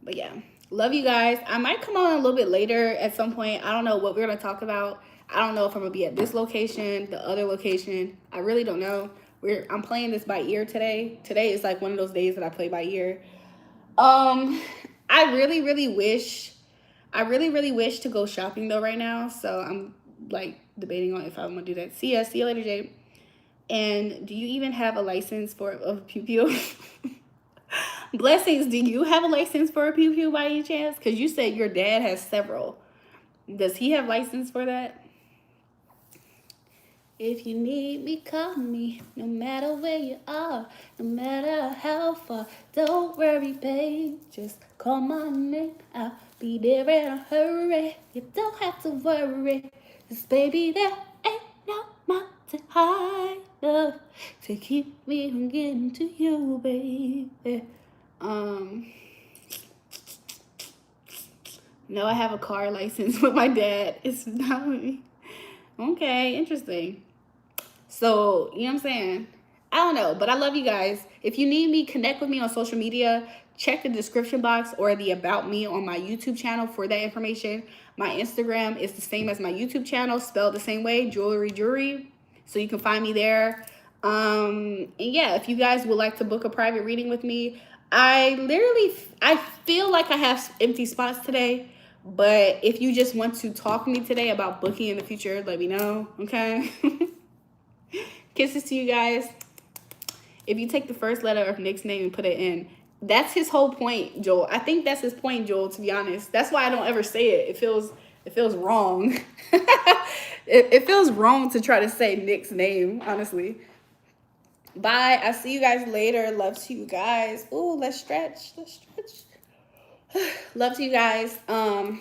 but yeah, love you guys. I might come on a little bit later at some point. I don't know what we're gonna talk about. I don't know if I'm gonna be at this location, the other location. I really don't know. I'm playing this by ear today. Today is like one of those days that I play by ear. I really, really wish to go shopping though right now. So I'm like debating on if I'm gonna do that. See ya. See you later, Jade. And do you even have a license for a pew pew? Blessings, do you have a license for a pew pew by any chance? Because you said your dad has several. Does he have license for that? If you need me, call me. No matter where you are, no matter how far. Don't worry, babe. Just call my name. I'll be there in a hurry. You don't have to worry. 'Cause baby, there ain't no mountain high enough to keep me from getting to you, baby. No, I have a car license with my dad. It's not me. Okay, interesting. So, you know what I'm saying? I don't know, but I love you guys. If you need me, connect with me on social media. Check the description box or the About Me on my YouTube channel for that information. My Instagram is the same as my YouTube channel, spelled the same way, JulraeJulrae. So you can find me there. And yeah, if you guys would like to book a private reading with me, I feel like I have empty spots today. But if you just want to talk to me today about booking in the future, let me know, okay? Kisses to you guys. If you take the first letter of Nick's name and put it in, that's his whole point, Joel. I think that's his point, Joel, to be honest. That's why I don't ever say it. It feels wrong. it feels wrong to try to say Nick's name, honestly. Bye. I'll see you guys later. Love to you guys. Ooh, let's stretch. Love to you guys. I'll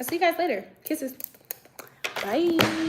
see you guys later. Kisses. Bye.